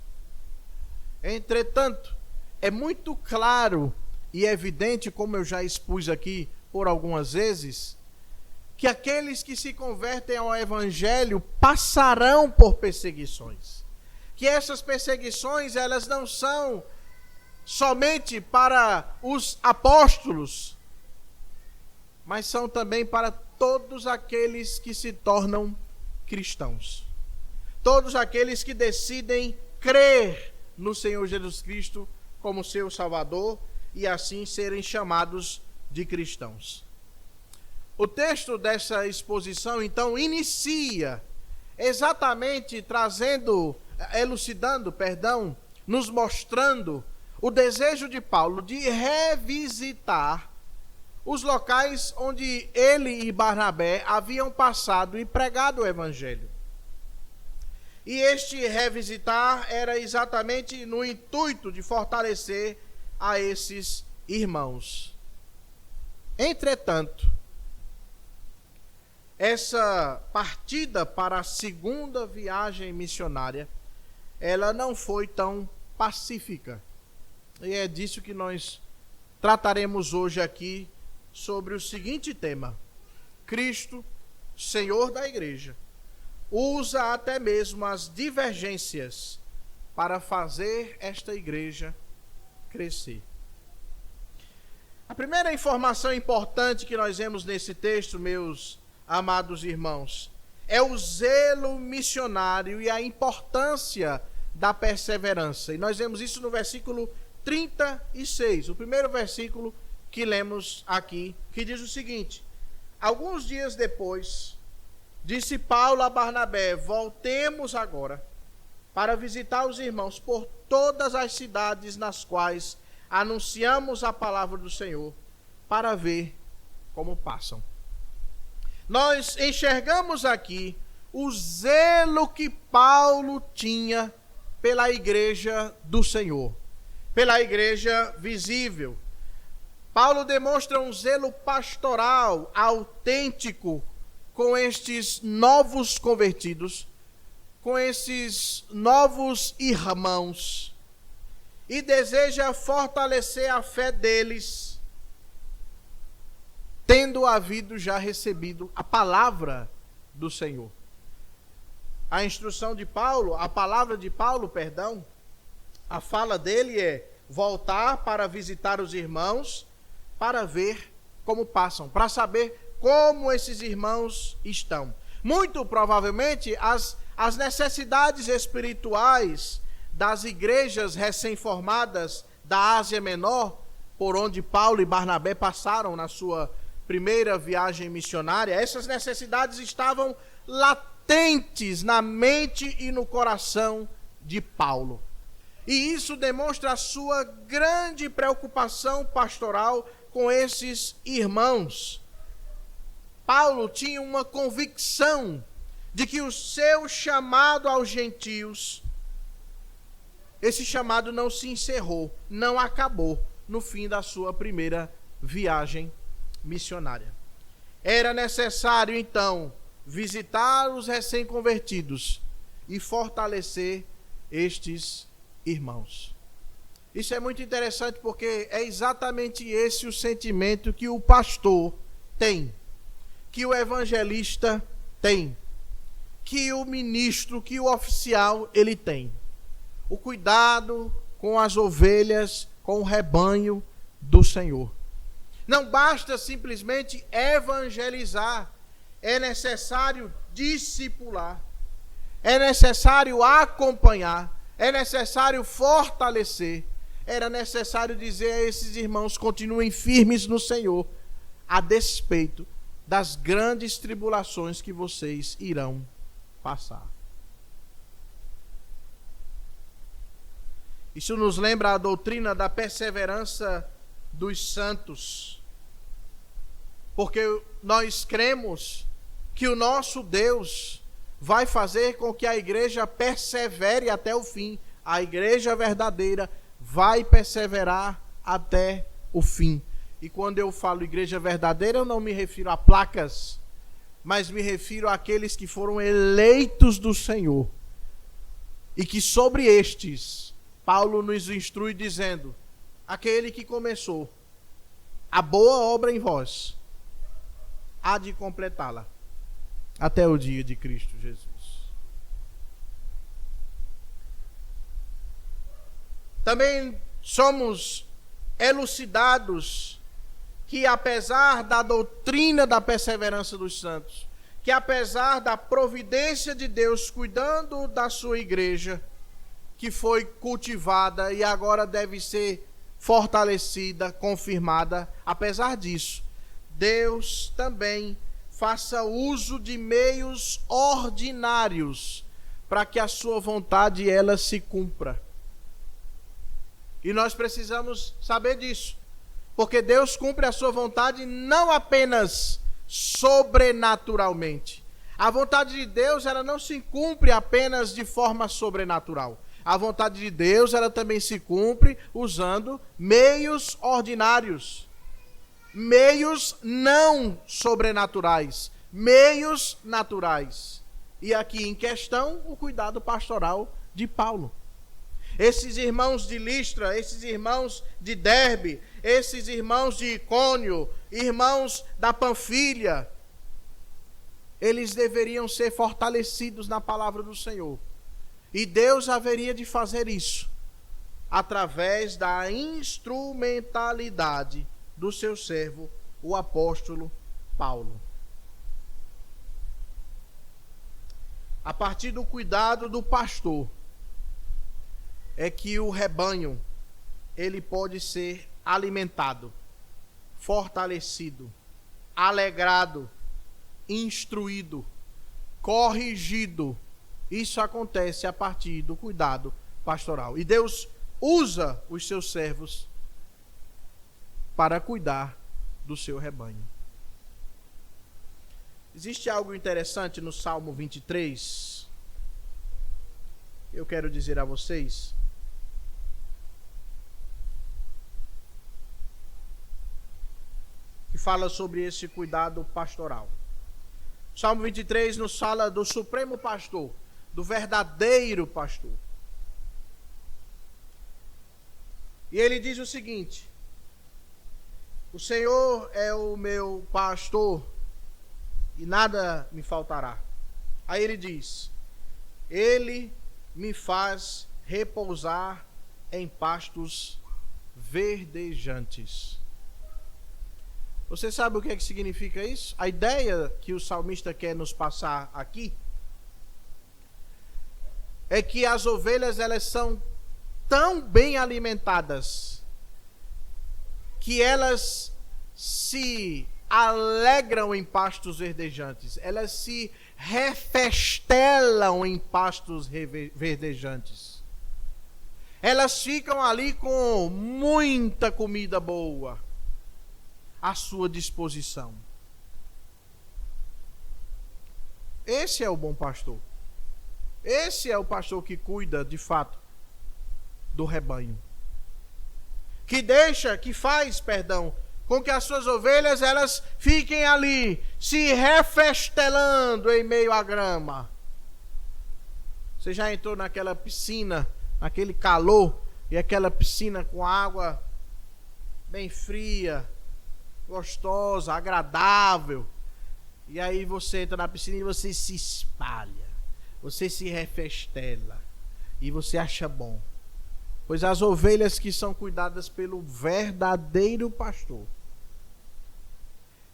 [SPEAKER 2] Entretanto, é muito claro e evidente, como eu já expus aqui por algumas vezes, que aqueles que se convertem ao Evangelho passarão por perseguições. Que essas perseguições, elas não são somente para os apóstolos, mas são também para todos aqueles que se tornam cristãos. Todos aqueles que decidem crer no Senhor Jesus Cristo como seu Salvador e assim serem chamados de cristãos. O texto dessa exposição, então, inicia exatamente nos mostrando o desejo de Paulo de revisitar os locais onde ele e Barnabé haviam passado e pregado o Evangelho. E este revisitar era exatamente no intuito de fortalecer a esses irmãos. Entretanto, essa partida para a segunda viagem missionária, ela não foi tão pacífica. E é disso que nós trataremos hoje aqui, sobre o seguinte tema: Cristo, Senhor da Igreja, usa até mesmo as divergências para fazer esta igreja crescer. A primeira informação importante que nós vemos nesse texto, meus amados irmãos, é o zelo missionário e a importância da perseverança. E nós vemos isso no versículo 36, o primeiro versículo que lemos aqui, que diz o seguinte: alguns dias depois, disse Paulo a Barnabé: voltemos agora para visitar os irmãos por todas as cidades nas quais anunciamos a palavra do Senhor, para ver como passam. Nós enxergamos aqui o zelo que Paulo tinha pela igreja do Senhor, pela igreja visível. Paulo demonstra um zelo pastoral autêntico com estes novos convertidos, com esses novos irmãos, e deseja fortalecer a fé deles, tendo havido já recebido a palavra do Senhor. A instrução de Paulo, a palavra de Paulo, a fala dele é voltar para visitar os irmãos, para ver como passam, para saber como esses irmãos estão. Muito provavelmente as necessidades espirituais das igrejas recém-formadas da Ásia Menor, por onde Paulo e Barnabé passaram na sua primeira viagem missionária, essas necessidades estavam latentes na mente e no coração de Paulo. E isso demonstra a sua grande preocupação pastoral com esses irmãos. Paulo tinha uma convicção de que o seu chamado aos gentios, esse chamado não se encerrou, não acabou no fim da sua primeira viagem missionária. Era necessário, então, visitar os recém-convertidos e fortalecer estes irmãos. Isso é muito interessante porque é exatamente esse o sentimento que o pastor tem, que o evangelista tem, que o ministro, que o oficial ele tem. O cuidado com as ovelhas, com o rebanho do Senhor. Não basta simplesmente evangelizar, é necessário discipular, é necessário acompanhar, é necessário fortalecer, era necessário dizer a esses irmãos: continuem firmes no Senhor, a despeito das grandes tribulações que vocês irão passar. Isso nos lembra a doutrina da perseverança dos santos, porque nós cremos que o nosso Deus vai fazer com que a igreja persevere até o fim. A igreja verdadeira vai perseverar até o fim. E quando eu falo igreja verdadeira, eu não me refiro a placas, mas me refiro àqueles que foram eleitos do Senhor. E que sobre estes, Paulo nos instrui dizendo: aquele que começou a boa obra em vós, há de completá-la até o dia de Cristo Jesus. Também somos elucidados que, apesar da doutrina da perseverança dos santos, que apesar da providência de Deus cuidando da sua igreja, que foi cultivada e agora deve ser fortalecida, confirmada, apesar disso, Deus também faça uso de meios ordinários para que a sua vontade ela se cumpra. E nós precisamos saber disso, porque Deus cumpre a sua vontade não apenas sobrenaturalmente. A vontade de Deus ela não se cumpre apenas de forma sobrenatural. A vontade de Deus ela também se cumpre usando meios ordinários, meios não sobrenaturais, meios naturais. E aqui em questão o cuidado pastoral de Paulo. Esses irmãos de Listra, esses irmãos de Derbe, esses irmãos de Icônio, irmãos da Panfilha, eles deveriam ser fortalecidos na palavra do Senhor. E Deus haveria de fazer isso através da instrumentalidade do seu servo, o apóstolo Paulo. A partir do cuidado do pastor, é que o rebanho ele pode ser alimentado, fortalecido, alegrado, instruído, corrigido. Isso acontece a partir do cuidado pastoral. E Deus usa os seus servos para cuidar do seu rebanho. Existe algo interessante no Salmo 23. Eu quero dizer a vocês. Que fala sobre esse cuidado pastoral. O Salmo 23 nos fala do supremo pastor, do verdadeiro pastor. E ele diz o seguinte: o Senhor é o meu pastor e nada me faltará. Aí ele diz: ele me faz repousar em pastos verdejantes. Você sabe o que é que significa isso? A ideia que o salmista quer nos passar aqui é que as ovelhas elas são tão bem alimentadas que elas se alegram em pastos verdejantes, elas se refestelam em pastos verdejantes. Elas ficam ali com muita comida boa à sua disposição. Esse é o bom pastor. Esse é o pastor que cuida, de fato, do rebanho. Que faz, com que as suas ovelhas elas fiquem ali, se refestelando em meio à grama. Você já entrou naquela piscina, naquele calor, e aquela piscina com água bem fria, gostosa, agradável. E aí você entra na piscina e você se espalha, você se refestela e você acha bom. Pois as ovelhas que são cuidadas pelo verdadeiro pastor,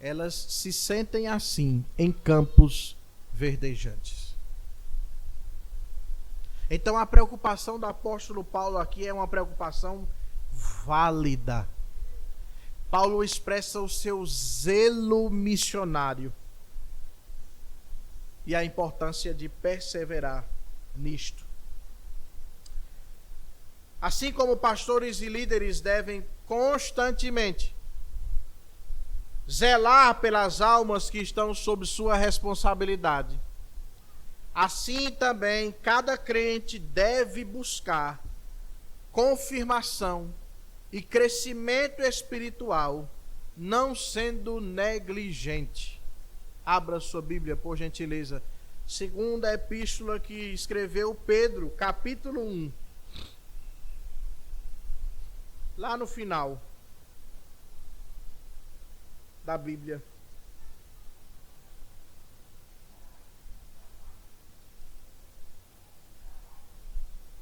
[SPEAKER 2] elas se sentem assim em campos verdejantes. Então a preocupação do apóstolo Paulo aqui é uma preocupação válida. Paulo expressa o seu zelo missionário e a importância de perseverar nisto. Assim como pastores e líderes devem constantemente zelar pelas almas que estão sob sua responsabilidade, assim também cada crente deve buscar confirmação e crescimento espiritual, não sendo negligente. Abra sua Bíblia, por gentileza. Segunda epístola que escreveu Pedro, capítulo 1. Lá no final da Bíblia.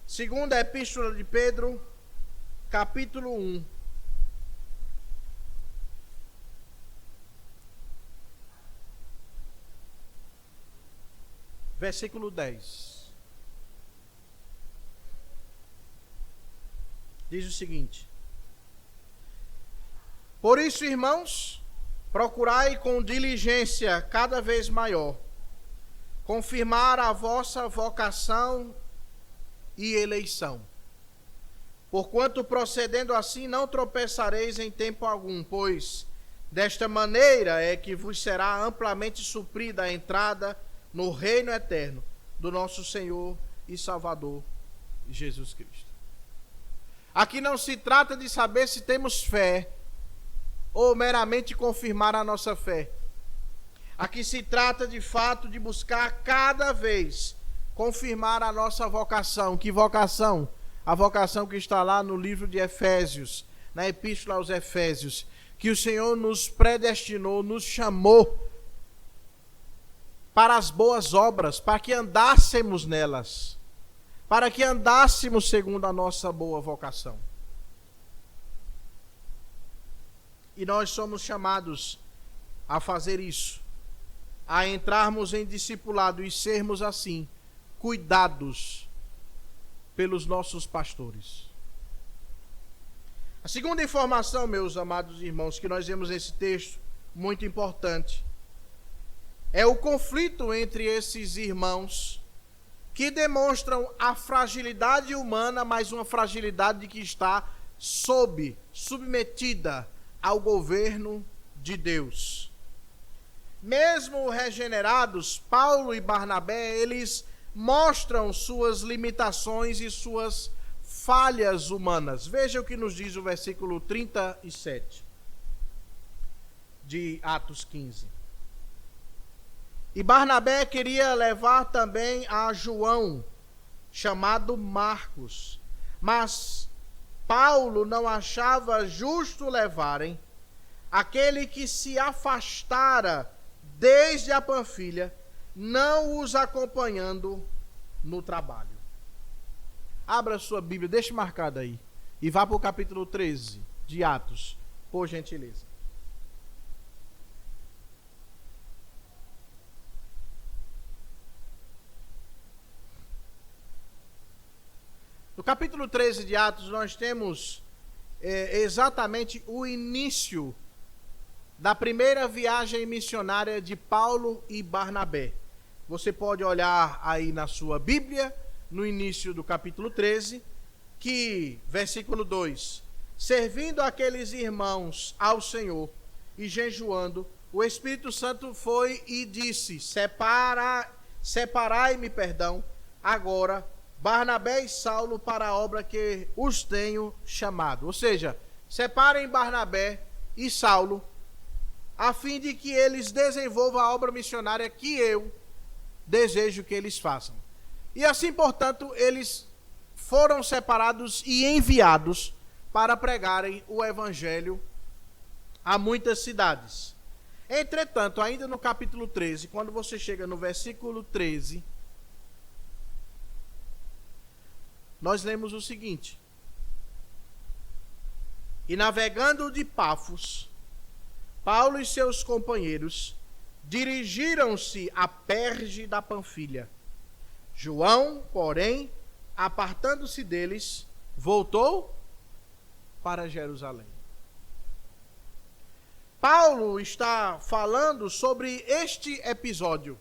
[SPEAKER 2] Segunda epístola de Pedro, capítulo 1. Versículo 10. Diz o seguinte: por isso, irmãos, procurai com diligência cada vez maior confirmar a vossa vocação e eleição. Porquanto procedendo assim não tropeçareis em tempo algum, pois desta maneira é que vos será amplamente suprida a entrada no reino eterno do nosso Senhor e Salvador Jesus Cristo. Aqui não se trata de saber se temos fé ou meramente confirmar a nossa fé. Aqui se trata de fato de buscar cada vez confirmar a nossa vocação. Que vocação? A vocação que está lá no livro de Efésios, na epístola aos Efésios, que o Senhor nos predestinou, nos chamou para as boas obras, para que andássemos nelas, para que andássemos segundo a nossa boa vocação. E nós somos chamados a fazer isso, a entrarmos em discipulado e sermos assim, cuidados pelos nossos pastores. A segunda informação, meus amados irmãos, que nós vemos nesse texto, muito importante, é o conflito entre esses irmãos que demonstram a fragilidade humana, mas uma fragilidade que está submetida ao governo de Deus. Mesmo regenerados, Paulo e Barnabé, eles mostram suas limitações e suas falhas humanas. Veja o que nos diz o versículo 37 de Atos 15. E Barnabé queria levar também a João, chamado Marcos, mas Paulo não achava justo levarem aquele que se afastara desde a Panfilha, não os acompanhando no trabalho. Abra sua Bíblia, deixe marcada aí, e vá para o capítulo 13 de Atos, por gentileza. No capítulo 13 de Atos, nós temos exatamente o início da primeira viagem missionária de Paulo e Barnabé. Você pode olhar aí na sua Bíblia, no início do capítulo 13, que, versículo 2, servindo aqueles irmãos ao Senhor e jejuando, o Espírito Santo foi e disse, separai-me, agora, Barnabé e Saulo para a obra que os tenho chamado. Ou seja, separem Barnabé e Saulo, a fim de que eles desenvolvam a obra missionária que eu desejo que eles façam. E assim, portanto, eles foram separados e enviados para pregarem o evangelho a muitas cidades. Entretanto, ainda no capítulo 13, quando você chega no versículo 13, nós lemos o seguinte: e navegando de Pafos, Paulo e seus companheiros dirigiram-se a Perge da Panfilha. João, porém, apartando-se deles, voltou para Jerusalém. Paulo está falando sobre este episódio.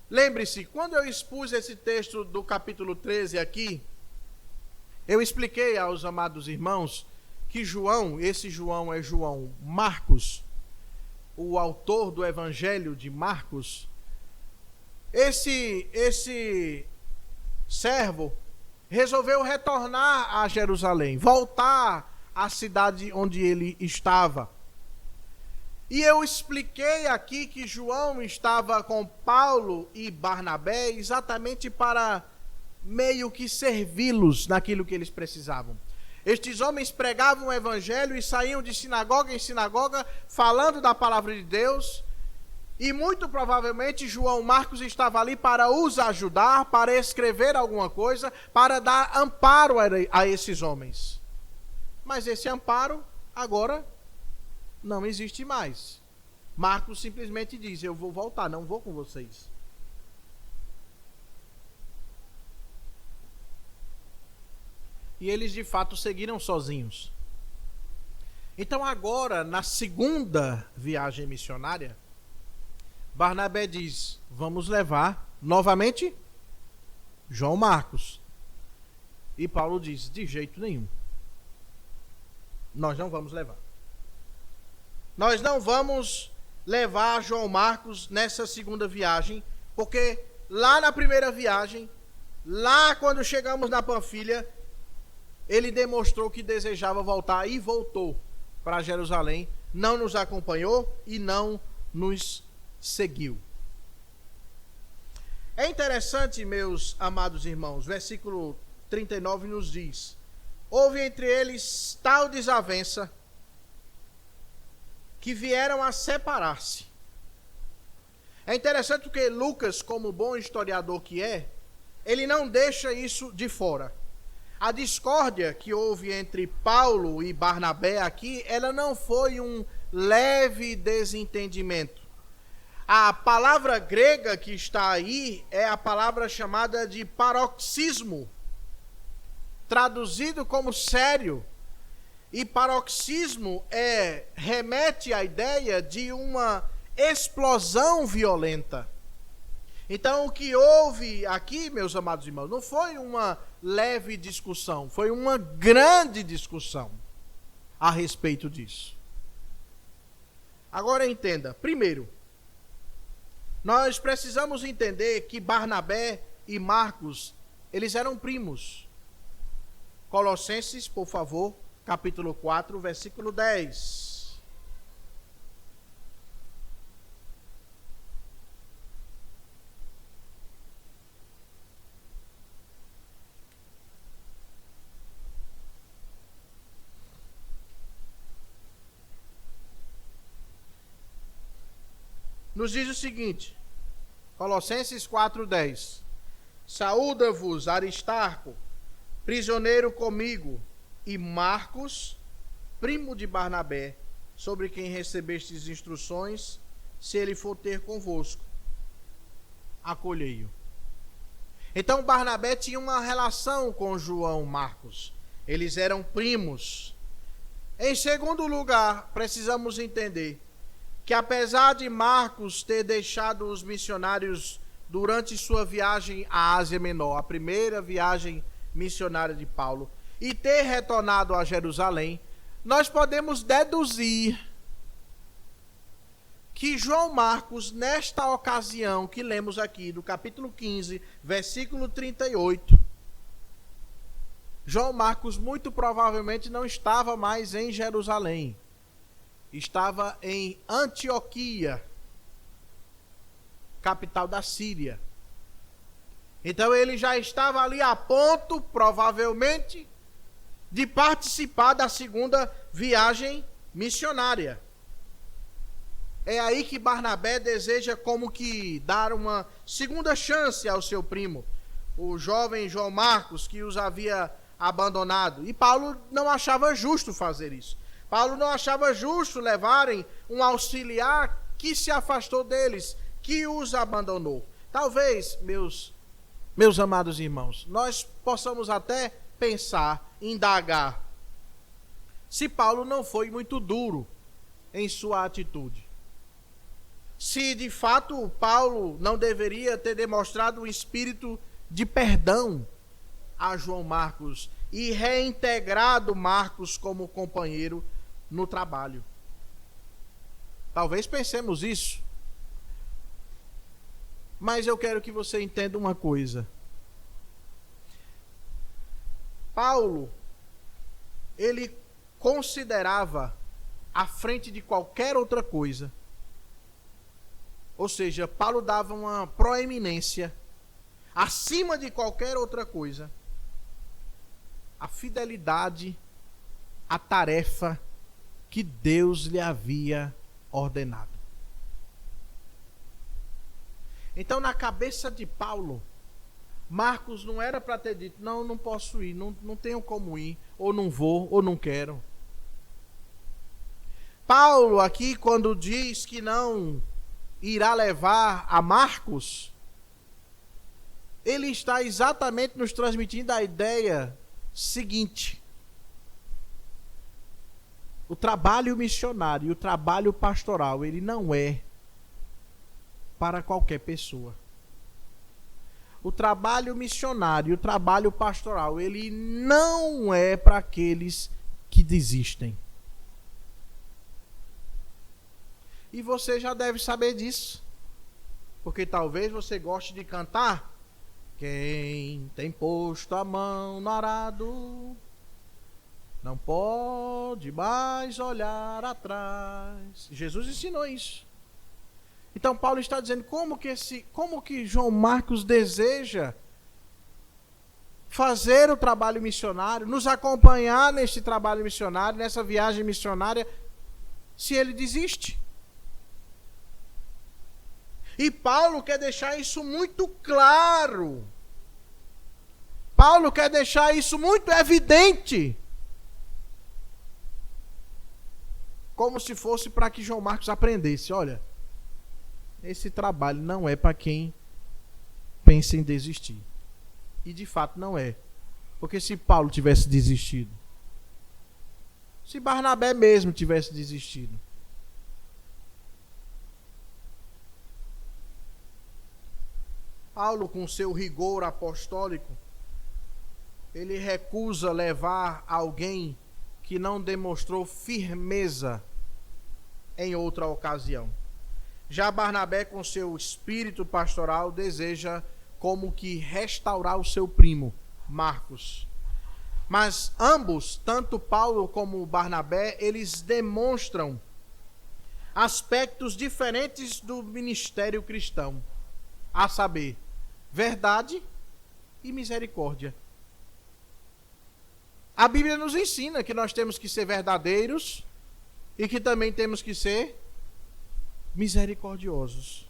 [SPEAKER 2] Lembre-se, quando eu expus esse texto do capítulo 13 aqui, eu expliquei aos amados irmãos que João, esse João é João Marcos, o autor do Evangelho de Marcos. Esse servo resolveu retornar a Jerusalém, voltar à cidade onde ele estava. E eu expliquei aqui que João estava com Paulo e Barnabé exatamente para meio que servi-los naquilo que eles precisavam. Estes homens pregavam o evangelho e saíam de sinagoga em sinagoga falando da palavra de Deus. E muito provavelmente João Marcos estava ali para os ajudar, para escrever alguma coisa, para dar amparo a esses homens. Mas esse amparo agora não existe mais. Marcos simplesmente diz, eu vou voltar, não vou com vocês. E eles de fato seguiram sozinhos. Então agora, na segunda viagem missionária, Barnabé diz, vamos levar novamente João Marcos. E Paulo diz, de jeito nenhum. Nós não vamos levar. Nós não vamos levar João Marcos nessa segunda viagem, porque lá na primeira viagem, lá quando chegamos na Panfilha, ele demonstrou que desejava voltar e voltou para Jerusalém, não nos acompanhou e não nos seguiu. É interessante, meus amados irmãos, versículo 39 nos diz, houve entre eles tal desavença que vieram a separar-se. É interessante porque Lucas, como bom historiador que é, ele não deixa isso de fora. A discórdia que houve entre Paulo e Barnabé aqui, ela não foi um leve desentendimento. A palavra grega que está aí é a palavra chamada de paroxismo, traduzido como sério. E paroxismo remete à ideia de uma explosão violenta. Então, o que houve aqui, meus amados irmãos, não foi uma leve discussão, foi uma grande discussão a respeito disso. Agora entenda, primeiro, nós precisamos entender que Barnabé e Marcos, eles eram primos. Colossenses, por favor, capítulo 4, versículo 10. Nos diz o seguinte, Colossenses 4:10. Saúda-vos Aristarco, prisioneiro comigo, e Marcos, primo de Barnabé, sobre quem recebestes instruções, se ele for ter convosco, acolhei-o. Então Barnabé tinha uma relação com João Marcos. Eles eram primos. Em segundo lugar, precisamos entender que apesar de Marcos ter deixado os missionários durante sua viagem à Ásia Menor, a primeira viagem missionária de Paulo, e ter retornado a Jerusalém, nós podemos deduzir que João Marcos, nesta ocasião que lemos aqui, do capítulo 15, versículo 38, João Marcos muito provavelmente não estava mais em Jerusalém. Estava em Antioquia, capital da Síria. Então ele já estava ali a ponto, provavelmente, de participar da segunda viagem missionária. É aí que Barnabé deseja como que dar uma segunda chance ao seu primo, o jovem João Marcos, que os havia abandonado. E Paulo não achava justo fazer isso. Paulo não achava justo levarem um auxiliar que se afastou deles, que os abandonou. Talvez, meus amados irmãos, nós possamos até pensar, indagar, se Paulo não foi muito duro em sua atitude. Se de fato Paulo não deveria ter demonstrado um espírito de perdão a João Marcos e reintegrado Marcos como companheiro no trabalho. Talvez pensemos isso. Mas eu quero que você entenda uma coisa. Paulo, ele considerava à frente de qualquer outra coisa. Ou seja, Paulo dava uma proeminência acima de qualquer outra coisa a fidelidade à tarefa que Deus lhe havia ordenado. Então, na cabeça de Paulo, Marcos não era para ter dito, não posso ir, não tenho como ir, ou não vou, ou não quero. Paulo aqui, quando diz que não irá levar a Marcos, ele está exatamente nos transmitindo a ideia seguinte: o trabalho missionário e o trabalho pastoral, ele não é para qualquer pessoa. O trabalho missionário e o trabalho pastoral, ele não é para aqueles que desistem. E você já deve saber disso, porque talvez você goste de cantar: quem tem posto a mão no arado não pode mais olhar atrás. Jesus ensinou isso. Então Paulo está dizendo como que João Marcos deseja fazer o trabalho missionário, nos acompanhar neste trabalho missionário, nessa viagem missionária, se ele desiste. E Paulo quer deixar isso muito claro. Paulo quer deixar isso muito evidente. Como se fosse para que João Marcos aprendesse: olha, esse trabalho não é para quem pensa em desistir. E de fato não é. Porque se Paulo tivesse desistido, se Barnabé mesmo tivesse desistido, Paulo, com seu rigor apostólico, ele recusa levar alguém que não demonstrou firmeza em outra ocasião. Já Barnabé, com seu espírito pastoral, deseja como que restaurar o seu primo, Marcos. Mas ambos, tanto Paulo como Barnabé, eles demonstram aspectos diferentes do ministério cristão, a saber, verdade e misericórdia. A Bíblia nos ensina que nós temos que ser verdadeiros e que também temos que ser misericordiosos.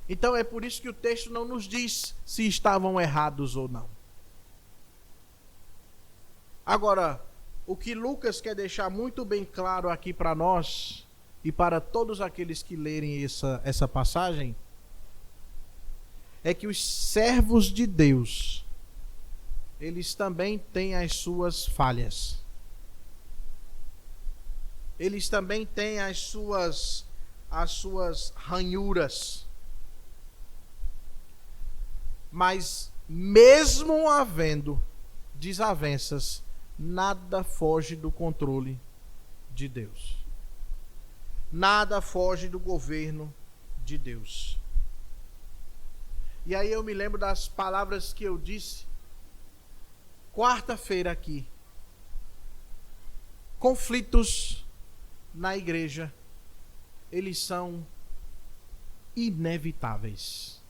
[SPEAKER 2] Então é por isso que o texto não nos diz se estavam errados ou não. Agora, o que Lucas quer deixar muito bem claro aqui para nós e para todos aqueles que lerem essa passagem é que os servos de Deus, eles também têm as suas falhas. eles também têm as suas ranhuras. Mas mesmo havendo desavenças, nada foge do controle de Deus. Nada foge do governo de Deus. E aí eu me lembro das palavras que eu disse quarta-feira aqui. Conflitos na igreja, eles são inevitáveis.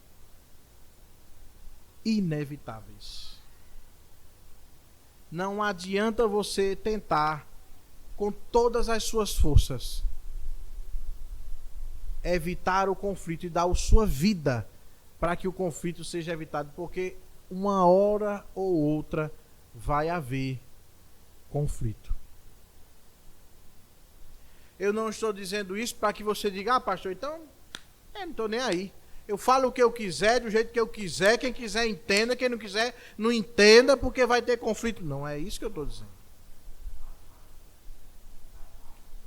[SPEAKER 2] Inevitáveis. Não adianta você tentar, com todas as suas forças, evitar o conflito e dar a sua vida para que o conflito seja evitado, porque uma hora ou outra vai haver conflito. Eu não estou dizendo isso para que você diga, ah, pastor, então, não estou nem aí. Eu falo o que eu quiser, do jeito que eu quiser, quem quiser entenda, quem não quiser não entenda, porque vai ter conflito. Não é isso que eu estou dizendo.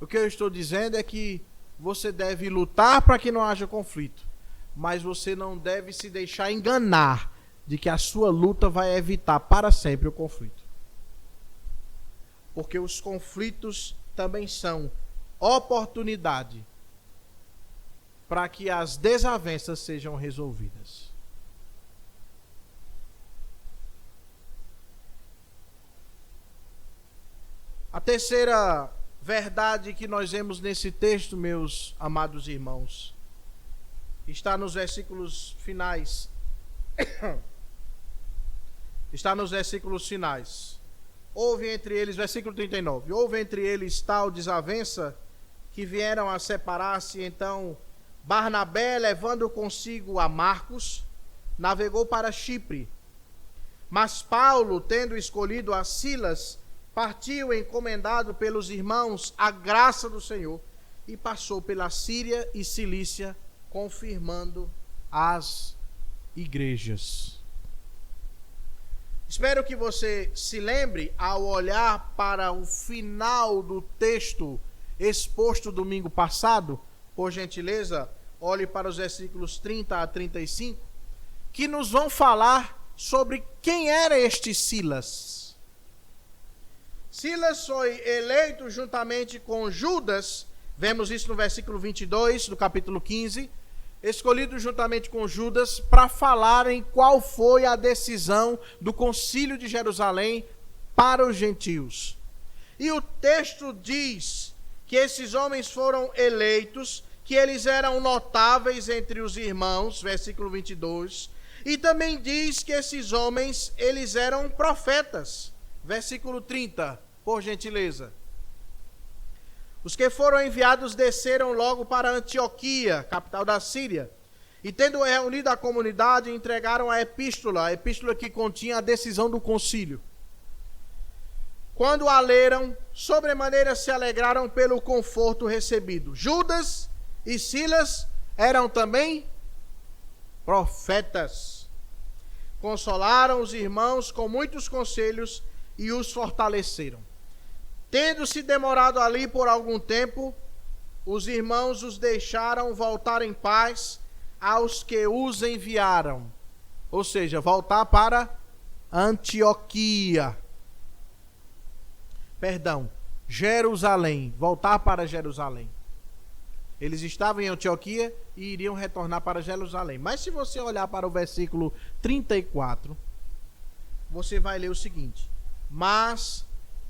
[SPEAKER 2] O que eu estou dizendo é que você deve lutar para que não haja conflito, mas você não deve se deixar enganar de que a sua luta vai evitar para sempre o conflito. Porque os conflitos também são oportunidade para que as desavenças sejam resolvidas. A terceira verdade que nós vemos nesse texto, meus amados irmãos, está nos versículos finais. Está nos versículos finais. Houve entre eles, versículo 39, houve entre eles tal desavença que vieram a separar-se. Então Barnabé, levando consigo a Marcos, navegou para Chipre. Mas Paulo, tendo escolhido a Silas, partiu encomendado pelos irmãos à graça do Senhor e passou pela Síria e Cilícia, confirmando as igrejas. Espero que você se lembre, ao olhar para o final do texto exposto domingo passado, por gentileza, olhe para os versículos 30 a 35, que nos vão falar sobre quem era este Silas. Silas foi eleito juntamente com Judas, vemos isso no versículo 22 do capítulo 15, escolhido juntamente com Judas para falarem qual foi a decisão do concílio de Jerusalém para os gentios. E o texto diz que esses homens foram eleitos, que eles eram notáveis entre os irmãos, versículo 22, e também diz que esses homens, eles eram profetas, versículo 30, por gentileza. Os que foram enviados desceram logo para Antioquia, capital da Síria, e tendo reunido a comunidade, entregaram a epístola que continha a decisão do concílio. Quando a leram, sobremaneira se alegraram pelo conforto recebido. Judas e Silas eram também profetas. Consolaram os irmãos com muitos conselhos e os fortaleceram. Tendo se demorado ali por algum tempo, os irmãos os deixaram voltar em paz aos que os enviaram. Ou seja, voltar para Antioquia. Jerusalém. Voltar para Jerusalém. Eles estavam em Antioquia e iriam retornar para Jerusalém. Mas se você olhar para o versículo 34, você vai ler o seguinte: mas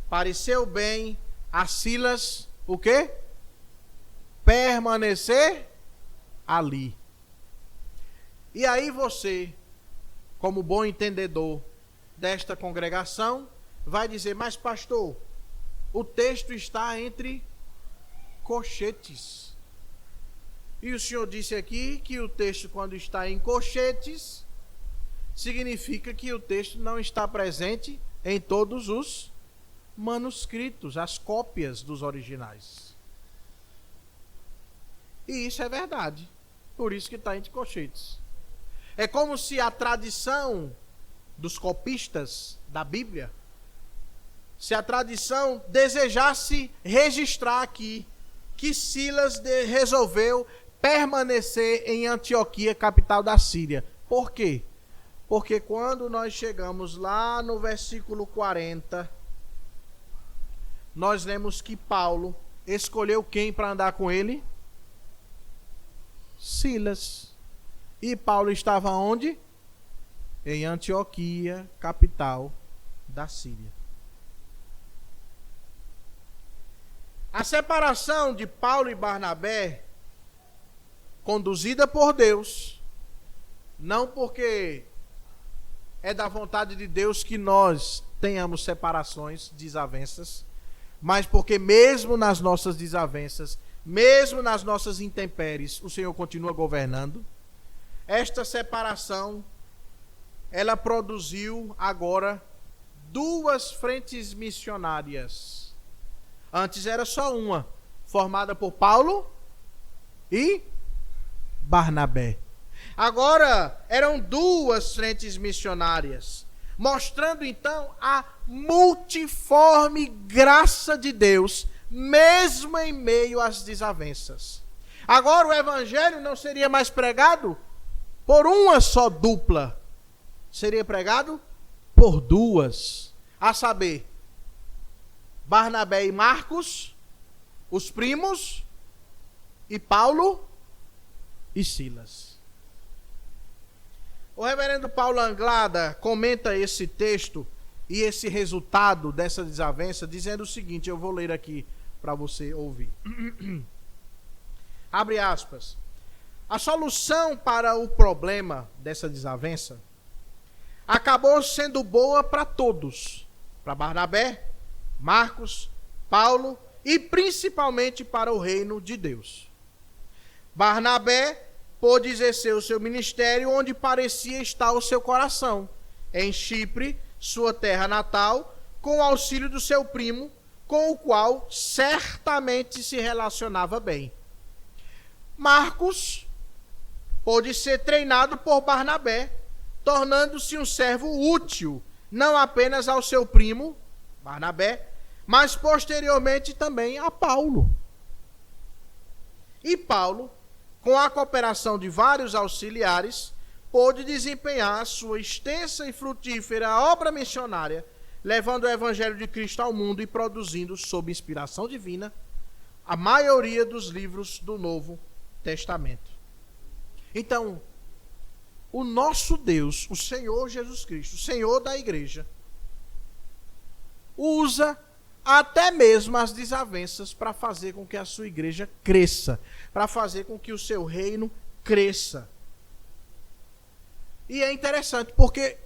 [SPEAKER 2] pareceu bem a Silas, o quê? Permanecer ali. E aí você, como bom entendedor desta congregação, vai dizer, mas pastor, o texto está entre colchetes. E o senhor disse aqui que o texto, quando está em colchetes, significa que o texto não está presente em todos os manuscritos, as cópias dos originais. E isso é verdade. Por isso que está entre colchetes. É como se a tradição dos copistas da Bíblia se a tradição desejasse registrar aqui que Silas resolveu permanecer em Antioquia, capital da Síria. Por quê? Porque quando nós chegamos lá no versículo 40, nós lemos que Paulo escolheu quem para andar com ele? Silas. E Paulo estava onde? Em Antioquia, capital da Síria. A separação de Paulo e Barnabé, conduzida por Deus, não porque é da vontade de Deus que nós tenhamos separações, desavenças, mas porque mesmo nas nossas desavenças, mesmo nas nossas intempéries, o Senhor continua governando. Esta separação, ela produziu agora duas frentes missionárias. Antes era só uma, formada por Paulo e Barnabé. Agora eram duas frentes missionárias, mostrando então a multiforme graça de Deus, mesmo em meio às desavenças. Agora o evangelho não seria mais pregado por uma só dupla, seria pregado por duas, a saber, Barnabé e Marcos, os primos, e Paulo e Silas. O reverendo Paulo Anglada comenta esse texto e esse resultado dessa desavença, dizendo o seguinte, eu vou ler aqui para você ouvir. Abre aspas. A solução para o problema dessa desavença acabou sendo boa para todos, para Barnabé, Marcos, Paulo e principalmente para o reino de Deus. Barnabé pôde exercer o seu ministério onde parecia estar o seu coração, em Chipre, sua terra natal, com o auxílio do seu primo, com o qual certamente se relacionava bem. Marcos pôde ser treinado por Barnabé, tornando-se um servo útil, não apenas ao seu primo, Barnabé, mas posteriormente também a Paulo. E Paulo, com a cooperação de vários auxiliares, pôde desempenhar a sua extensa e frutífera obra missionária, levando o Evangelho de Cristo ao mundo e produzindo, sob inspiração divina, a maioria dos livros do Novo Testamento. Então, o nosso Deus, o Senhor Jesus Cristo, o Senhor da igreja, usa até mesmo as desavenças para fazer com que a sua igreja cresça, para fazer com que o seu reino cresça. E é interessante porque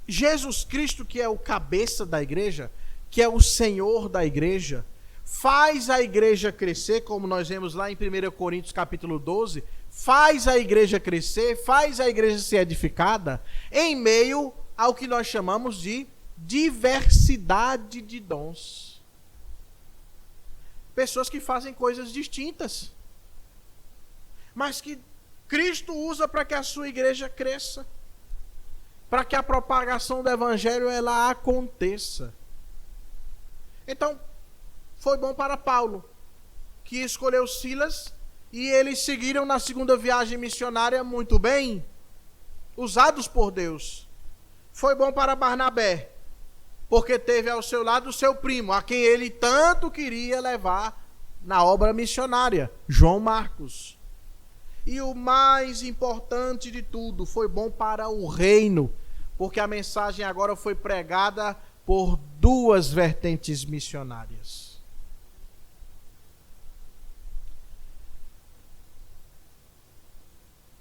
[SPEAKER 2] Jesus Cristo, que é o cabeça da igreja, que é o Senhor da igreja, faz a igreja crescer, como nós vemos lá em 1 Coríntios capítulo 12, faz a igreja crescer, faz a igreja ser edificada, em meio ao que nós chamamos de diversidade de dons. Pessoas que fazem coisas distintas, mas que Cristo usa para que a sua igreja cresça, para que a propagação do evangelho ela aconteça. Então, foi bom para Paulo, que escolheu Silas, e eles seguiram na segunda viagem missionária muito bem, usados por Deus. Foi bom para Barnabé, porque teve ao seu lado o seu primo, a quem ele tanto queria levar na obra missionária, João Marcos. E o mais importante de tudo, foi bom para o reino, porque a mensagem agora foi pregada por duas vertentes missionárias.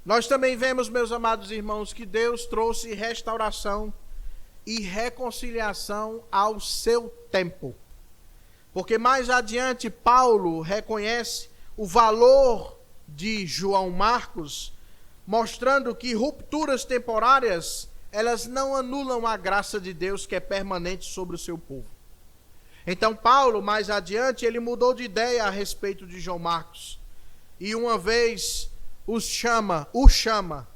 [SPEAKER 2] Nós também vemos, meus amados irmãos, que Deus trouxe restauração e reconciliação ao seu tempo. Porque mais adiante Paulo reconhece o valor de João Marcos, mostrando que rupturas temporárias, elas não anulam a graça de Deus que é permanente sobre o seu povo. Então Paulo, mais adiante, ele mudou de ideia a respeito de João Marcos. E uma vez o chama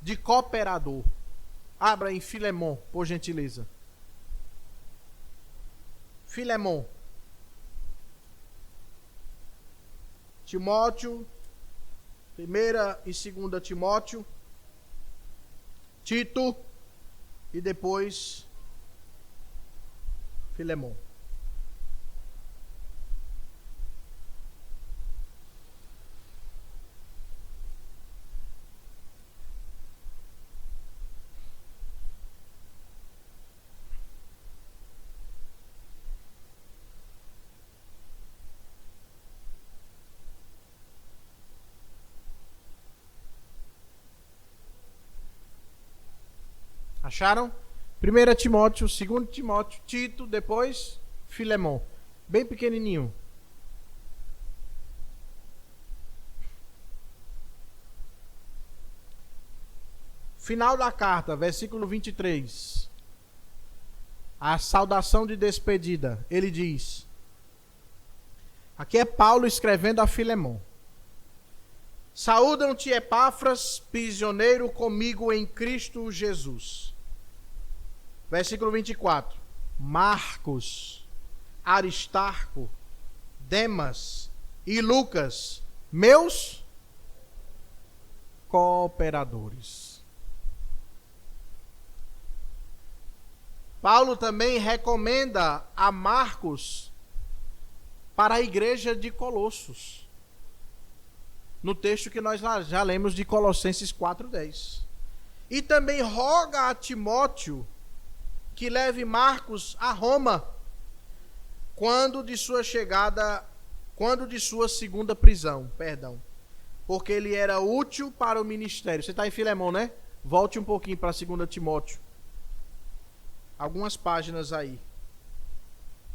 [SPEAKER 2] de cooperador. Abra em Filemon, por gentileza. Filemon. Timóteo, 1ª e 2ª Timóteo, Tito e depois Filemon. Acharam? 1 Timóteo, 2 Timóteo, Tito, depois Filemon. Bem pequenininho. Final da carta, versículo 23. A saudação de despedida. Ele diz: aqui é Paulo escrevendo a Filemon. Saúdam-te, Epáfras, prisioneiro comigo em Cristo Jesus. Versículo 24. Marcos, Aristarco, Demas e Lucas, meus cooperadores. Paulo também recomenda a Marcos para a igreja de Colossos, no texto que nós já lemos de Colossenses 4:10. E também roga a Timóteo que leve Marcos a Roma quando de sua segunda prisão, porque ele era útil para o ministério. Você está em Filemon, né? Volte um pouquinho para 2 Timóteo. Algumas páginas aí.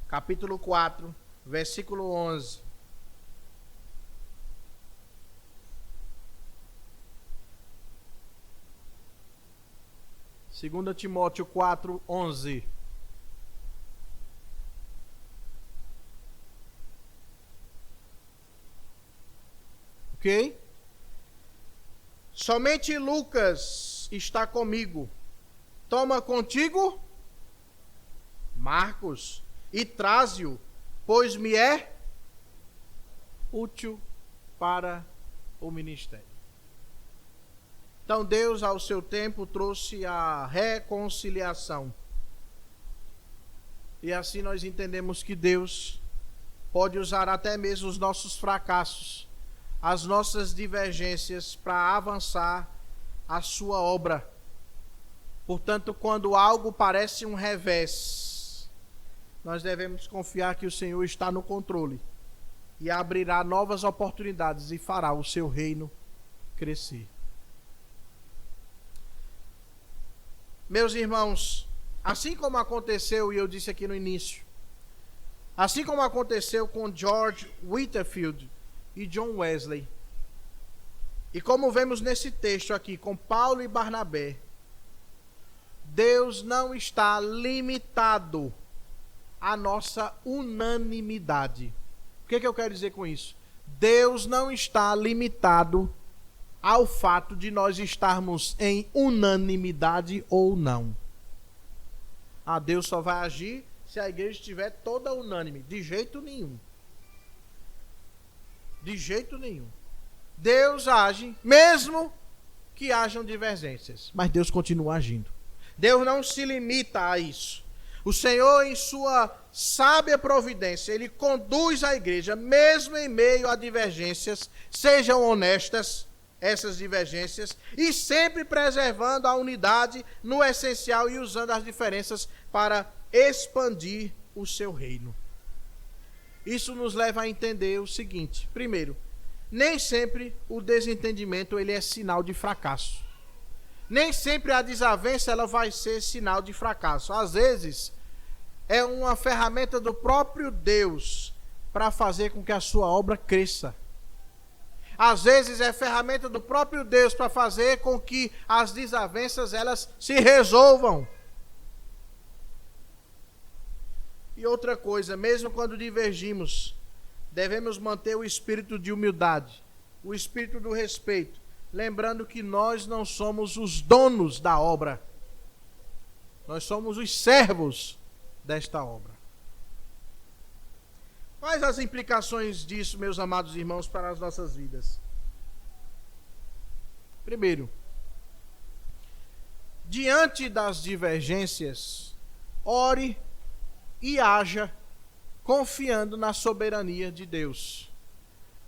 [SPEAKER 2] Capítulo 4, versículo 11. Segunda Timóteo 4, 11. Ok? Somente Lucas está comigo. Toma contigo Marcos e traze-o, pois me é útil para o ministério. Então Deus, ao seu tempo, trouxe a reconciliação. E assim nós entendemos que Deus pode usar até mesmo os nossos fracassos, as nossas divergências, para avançar a sua obra. Portanto, quando algo parece um revés, nós devemos confiar que o Senhor está no controle e abrirá novas oportunidades e fará o seu reino crescer. Meus irmãos, assim como aconteceu, e eu disse aqui no início, assim como aconteceu com George Whitefield e John Wesley, e como vemos nesse texto aqui com Paulo e Barnabé, Deus não está limitado à nossa unanimidade. O que eu quero dizer com isso? Deus não está limitado ao fato de nós estarmos em unanimidade ou não. Deus só vai agir se a igreja estiver toda unânime. De jeito nenhum. De jeito nenhum. Deus age, mesmo que hajam divergências, mas Deus continua agindo. Deus não se limita a isso. O Senhor, em sua sábia providência, Ele conduz a igreja, mesmo em meio a divergências, sejam honestas essas divergências, e sempre preservando a unidade no essencial e usando as diferenças para expandir o seu reino. Isso nos leva a entender o seguinte: primeiro, nem sempre o desentendimento ele é sinal de fracasso. Nem sempre a desavença ela vai ser sinal de fracasso. Às vezes, é uma ferramenta do próprio Deus para fazer com que a sua obra cresça. Às vezes é ferramenta do próprio Deus para fazer com que as desavenças elas se resolvam. E outra coisa, mesmo quando divergimos, devemos manter o espírito de humildade, o espírito do respeito, lembrando que nós não somos os donos da obra. Nós somos os servos desta obra. Quais as implicações disso, meus amados irmãos, para as nossas vidas? Primeiro, diante das divergências, ore e haja confiando na soberania de Deus,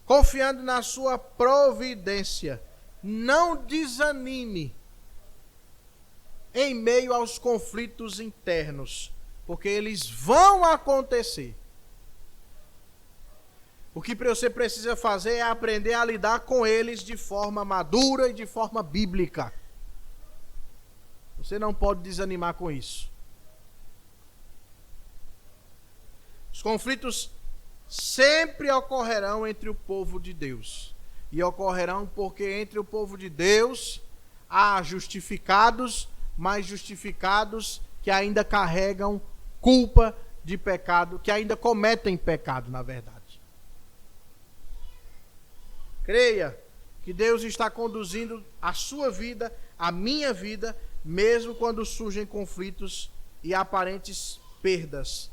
[SPEAKER 2] confiando na sua providência. Não desanime em meio aos conflitos internos, porque eles vão acontecer. O que você precisa fazer é aprender a lidar com eles de forma madura e de forma bíblica. Você não pode desanimar com isso. Os conflitos sempre ocorrerão entre o povo de Deus. E ocorrerão porque entre o povo de Deus há justificados, mas justificados que ainda carregam culpa de pecado, que ainda cometem pecado, na verdade. Creia que Deus está conduzindo a sua vida, a minha vida, mesmo quando surgem conflitos e aparentes perdas,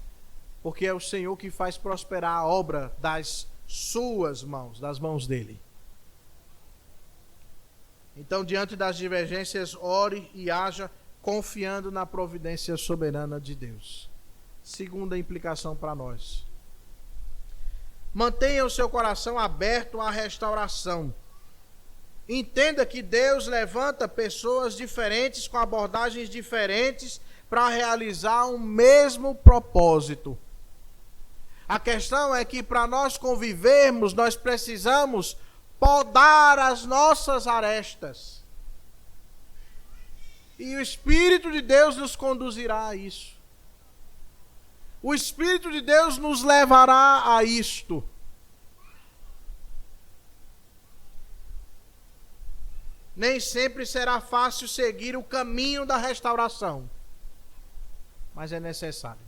[SPEAKER 2] porque é o Senhor que faz prosperar a obra das suas mãos, das mãos dele. Então, diante das divergências, ore e haja confiando na providência soberana de Deus. Segunda implicação para nós: mantenha o seu coração aberto à restauração. Entenda que Deus levanta pessoas diferentes, com abordagens diferentes, para realizar um mesmo propósito. A questão é que para nós convivermos, nós precisamos podar as nossas arestas. E o Espírito de Deus nos conduzirá a isso. O Espírito de Deus nos levará a isto. Nem sempre será fácil seguir o caminho da restauração, mas é necessário.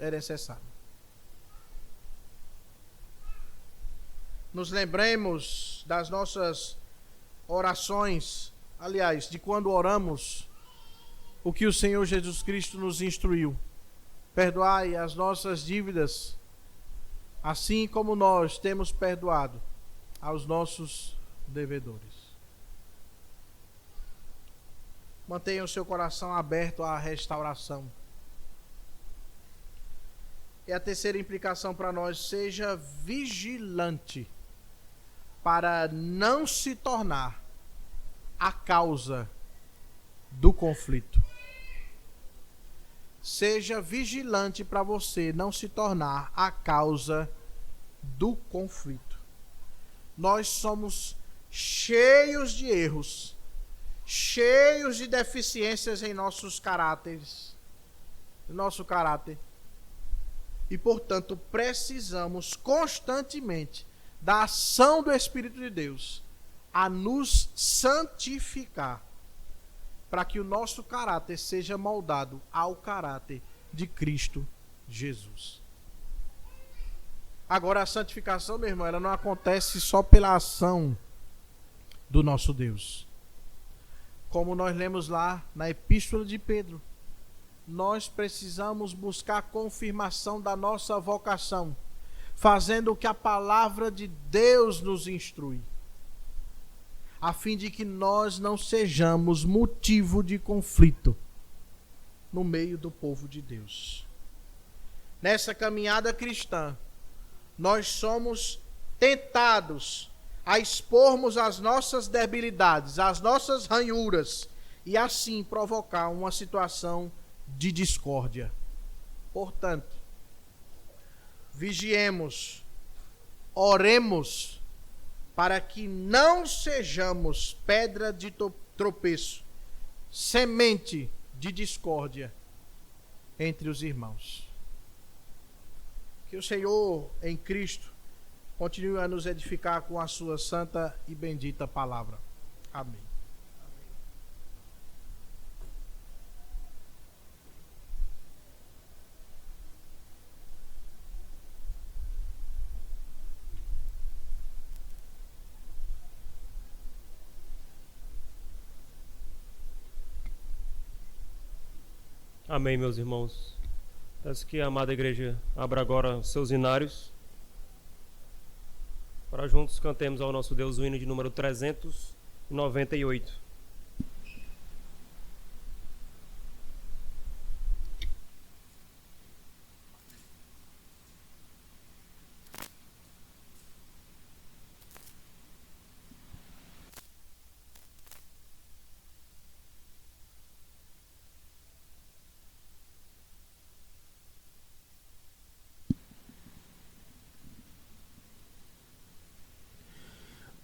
[SPEAKER 2] É necessário. Nos lembremos das nossas orações, aliás, de quando oramos, o que o Senhor Jesus Cristo nos instruiu: perdoai as nossas dívidas, assim como nós temos perdoado aos nossos devedores. Mantenha o seu coração aberto à restauração. E a terceira implicação para nós: seja vigilante para não se tornar a causa do conflito. Seja vigilante para você não se tornar a causa do conflito. Nós somos cheios de erros, cheios de deficiências em nossos caráteres, nosso caráter. E, portanto, precisamos constantemente da ação do Espírito de Deus a nos santificar, para que o nosso caráter seja moldado ao caráter de Cristo Jesus. Agora, a santificação, meu irmão, ela não acontece só pela ação do nosso Deus. Como nós lemos lá na Epístola de Pedro, nós precisamos buscar a confirmação da nossa vocação, fazendo o que a palavra de Deus nos instrui, a fim de que nós não sejamos motivo de conflito no meio do povo de Deus. Nessa caminhada cristã, nós somos tentados a expormos as nossas debilidades, as nossas ranhuras, e assim provocar uma situação de discórdia. Portanto, vigiemos, oremos, para que não sejamos pedra de tropeço, semente de discórdia entre os irmãos. Que o Senhor em Cristo continue a nos edificar com a sua santa e bendita palavra. Amém.
[SPEAKER 1] Amém, meus irmãos. Peço que a amada igreja abra agora os seus hinários, para juntos cantemos ao nosso Deus o hino de número 398.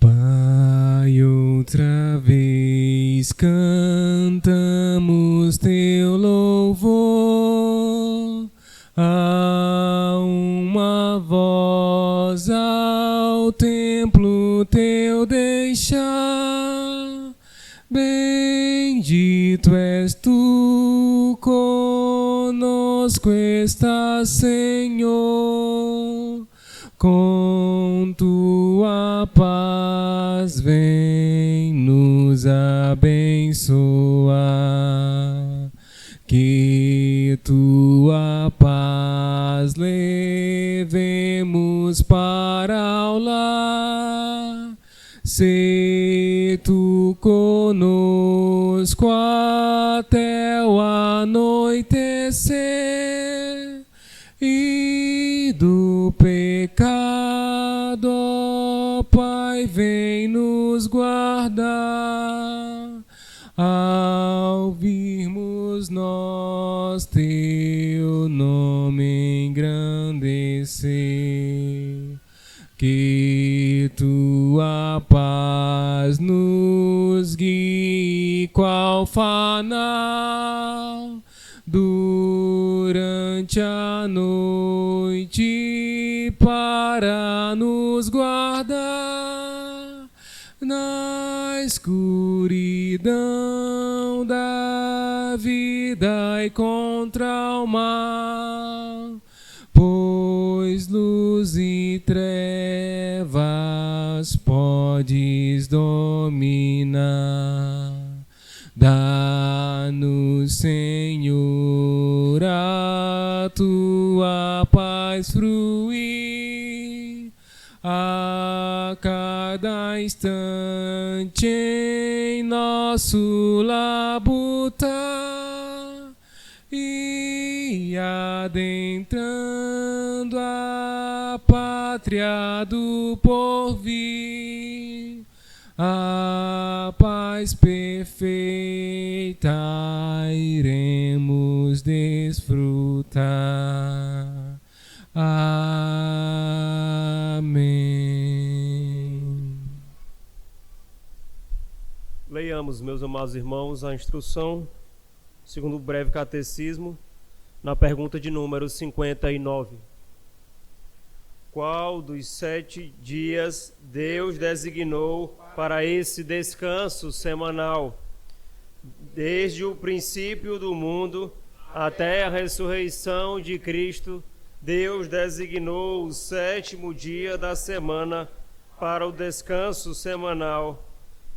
[SPEAKER 3] Pai, outra vez cantamos teu louvor, a uma voz ao templo teu deixar. Bendito és tu, conosco estás, Senhor. Com tua paz vem nos abençoar, que tua paz levemos para o lar. Se tu conosco até o anoitecer, e do pecado, ó Pai, vem nos guardar. Ao virmos nós teu nome engrandecer, que tua paz nos guie qual fanal durante a noite, para nos guardar na escuridão da vida e contra o mal, pois luz e trevas podes dominar. Dá-nos, Senhor, a tua paz fruir a cada instante em nosso labutar, e adentrando a pátria do porvir, a paz perfeita iremos desfrutar. Amém.
[SPEAKER 1] Leiamos, meus amados irmãos, a instrução, segundo o breve catecismo, na pergunta de número 59. Qual dos 7 dias Deus designou para esse descanso semanal, desde o princípio do mundo até a ressurreição de Cristo? Deus designou o 7º dia da semana para o descanso semanal,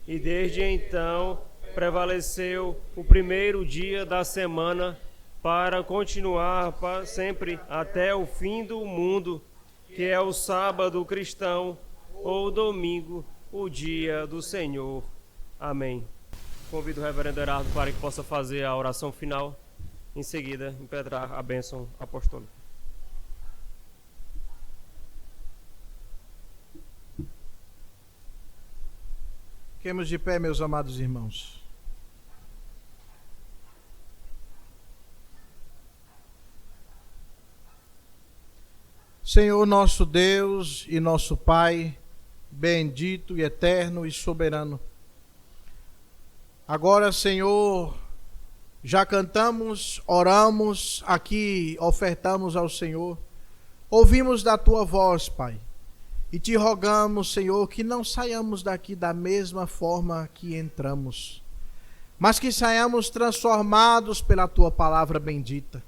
[SPEAKER 1] e desde então prevaleceu o primeiro dia da semana para continuar para sempre até o fim do mundo, que é o sábado cristão ou domingo, o dia do Senhor. Amém. Convido o reverendo Herardo para que possa fazer a oração final, em seguida impetrar a bênção apostólica.
[SPEAKER 2] Fiquemos de pé, meus amados irmãos. Senhor nosso Deus e nosso Pai, bendito e eterno e soberano. Agora, Senhor, já cantamos, oramos, aqui ofertamos ao Senhor, ouvimos da Tua voz, Pai, e Te rogamos, Senhor, que não saiamos daqui da mesma forma que entramos, mas que saiamos transformados pela Tua palavra bendita,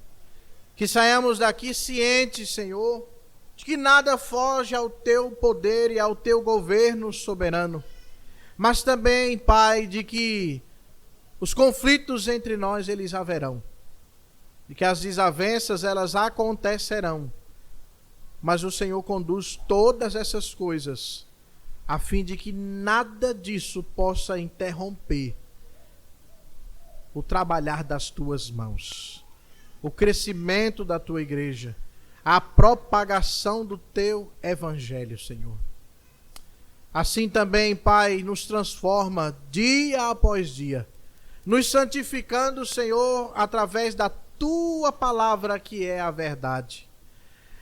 [SPEAKER 2] que saiamos daqui cientes, Senhor, de que nada foge ao Teu poder e ao Teu governo soberano, mas também, Pai, de que os conflitos entre nós, eles haverão. de que as desavenças elas acontecerão, mas o Senhor conduz todas essas coisas a fim de que nada disso possa interromper o trabalhar das tuas mãos, o crescimento da tua igreja, a propagação do teu evangelho, Senhor. Assim também, Pai, nos transforma dia após dia, nos santificando, Senhor, através da tua palavra que é a verdade.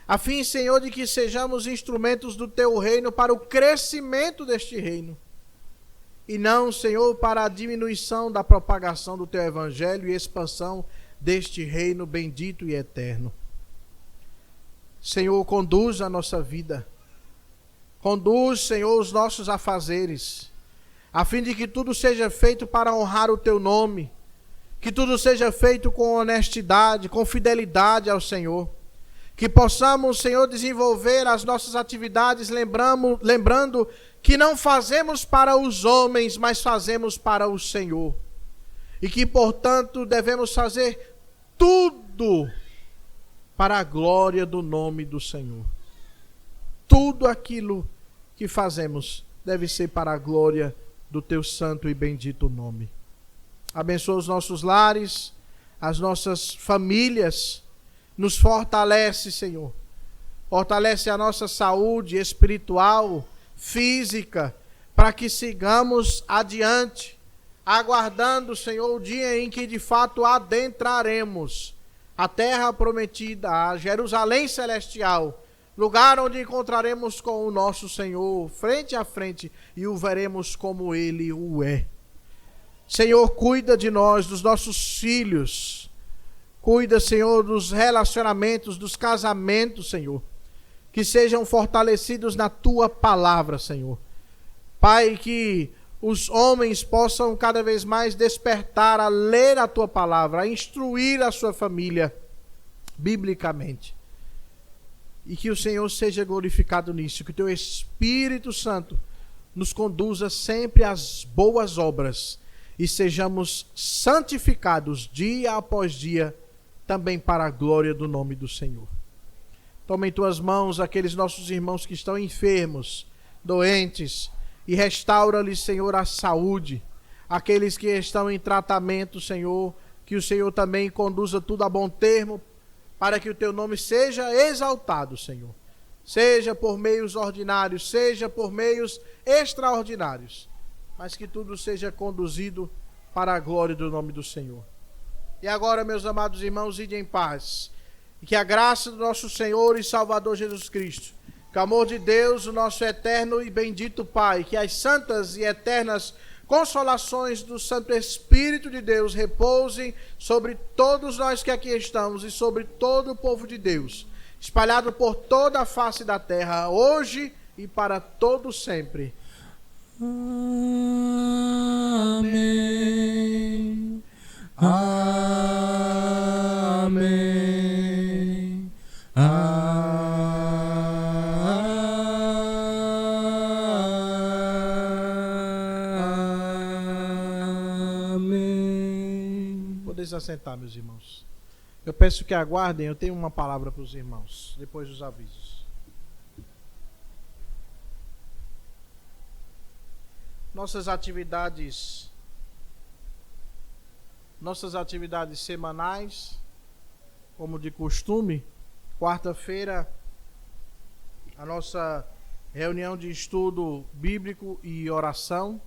[SPEAKER 2] A fim, Senhor, de que sejamos instrumentos do teu reino para o crescimento deste reino. E não, Senhor, para a diminuição da propagação do teu evangelho e expansão deste reino bendito e eterno. Senhor, conduz a nossa vida. Conduz, Senhor, os nossos afazeres, a fim de que tudo seja feito para honrar o teu nome, que tudo seja feito com honestidade, com fidelidade ao Senhor, que possamos, Senhor, desenvolver as nossas atividades lembrando que não fazemos para os homens, mas fazemos para o Senhor, e que, portanto, devemos fazer tudo para a glória do nome do Senhor. Tudo aquilo que fazemos deve ser para a glória do teu santo e bendito nome. Abençoa os nossos lares, as nossas famílias, nos fortalece, Senhor. Fortalece a nossa saúde espiritual, física, para que sigamos adiante, aguardando, Senhor, o dia em que de fato adentraremos a terra prometida, a Jerusalém celestial, lugar onde encontraremos com o nosso Senhor frente a frente e o veremos como Ele o é. Senhor, cuida de nós, dos nossos filhos. Cuida, Senhor, dos relacionamentos, dos casamentos, Senhor. Que sejam fortalecidos na Tua palavra, Senhor. Pai, que os homens possam cada vez mais despertar a ler a Tua palavra, a instruir a sua família biblicamente. E que o Senhor seja glorificado nisso, que o Teu Espírito Santo nos conduza sempre às boas obras e sejamos santificados dia após dia, também para a glória do nome do Senhor. Toma em Tuas mãos aqueles nossos irmãos que estão enfermos, doentes, e restaura-lhes, Senhor, a saúde. Aqueles que estão em tratamento, Senhor, que o Senhor também conduza tudo a bom termo, para que o Teu nome seja exaltado, Senhor. Seja por meios ordinários, seja por meios extraordinários, mas que tudo seja conduzido para a glória do nome do Senhor. E agora, meus amados irmãos, ide em paz. E que a graça do nosso Senhor e Salvador Jesus Cristo, que o amor de Deus, o nosso eterno e bendito Pai, que as santas e eternas consolações do Santo Espírito de Deus repousem sobre todos nós que aqui estamos e sobre todo o povo de Deus, espalhado por toda a face da terra, hoje e para todo sempre.
[SPEAKER 3] Amém. Amém. Amém.
[SPEAKER 2] Podeis assentar, meus irmãos. Eu peço que aguardem, eu tenho uma palavra para os irmãos, depois dos avisos. Nossas atividades semanais, como de costume, quarta-feira, a nossa reunião de estudo bíblico e oração,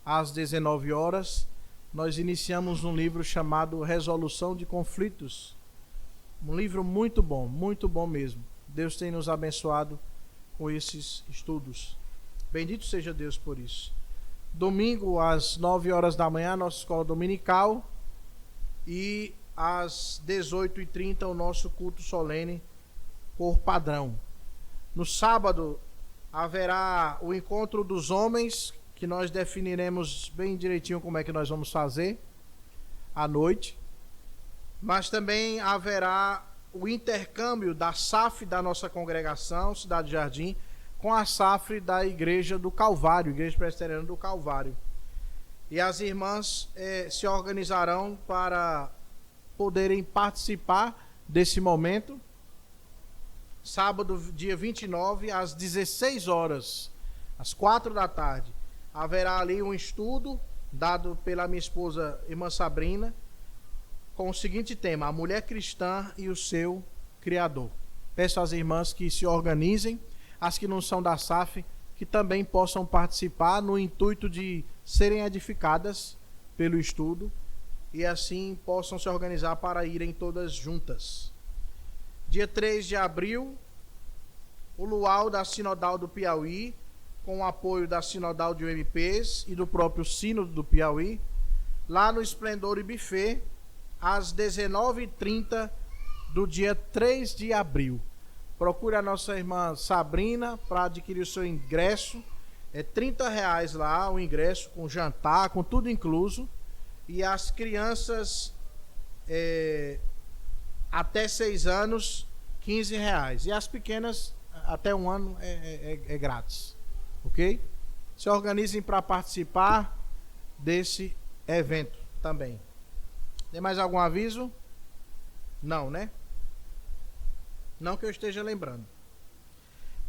[SPEAKER 2] às 19 horas, nós iniciamos um livro chamado Resolução de Conflitos. Um livro muito bom mesmo. Deus tem nos abençoado com esses estudos. Bendito seja Deus por isso. Domingo, às 9 horas da manhã, nossa escola dominical. E às 18h30, o nosso culto solene por padrão. No sábado, haverá o encontro dos homens, que nós definiremos bem direitinho como é que nós vamos fazer à noite. Mas também haverá o intercâmbio da SAF da nossa congregação, Cidade Jardim, com a SAF da Igreja do Calvário, Igreja Presbiteriana do Calvário. E as irmãs se organizarão para poderem participar desse momento. Sábado, dia 29, às 16 horas, às 4 da tarde, haverá ali um estudo dado pela minha esposa, irmã Sabrina, com o seguinte tema: a mulher cristã e o seu Criador. Peço às irmãs que se organizem, as que não são da SAF, que também possam participar no intuito de serem edificadas pelo estudo e assim possam se organizar para irem todas juntas. Dia 3 de abril, o luau da Sinodal do Piauí, com o apoio da Sinodal de UMPs e do próprio Sínodo do Piauí, lá no Esplendor e Buffet, às 19h30 do dia 3 de abril. Procure a nossa irmã Sabrina para adquirir o seu ingresso. É R$30 lá o ingresso, com jantar, com tudo incluso. E as crianças até 6 anos, R$15. E as pequenas até 1 ano é grátis. Ok? Se organizem para participar desse evento também. Tem mais algum aviso? Não, né? Não que eu esteja lembrando.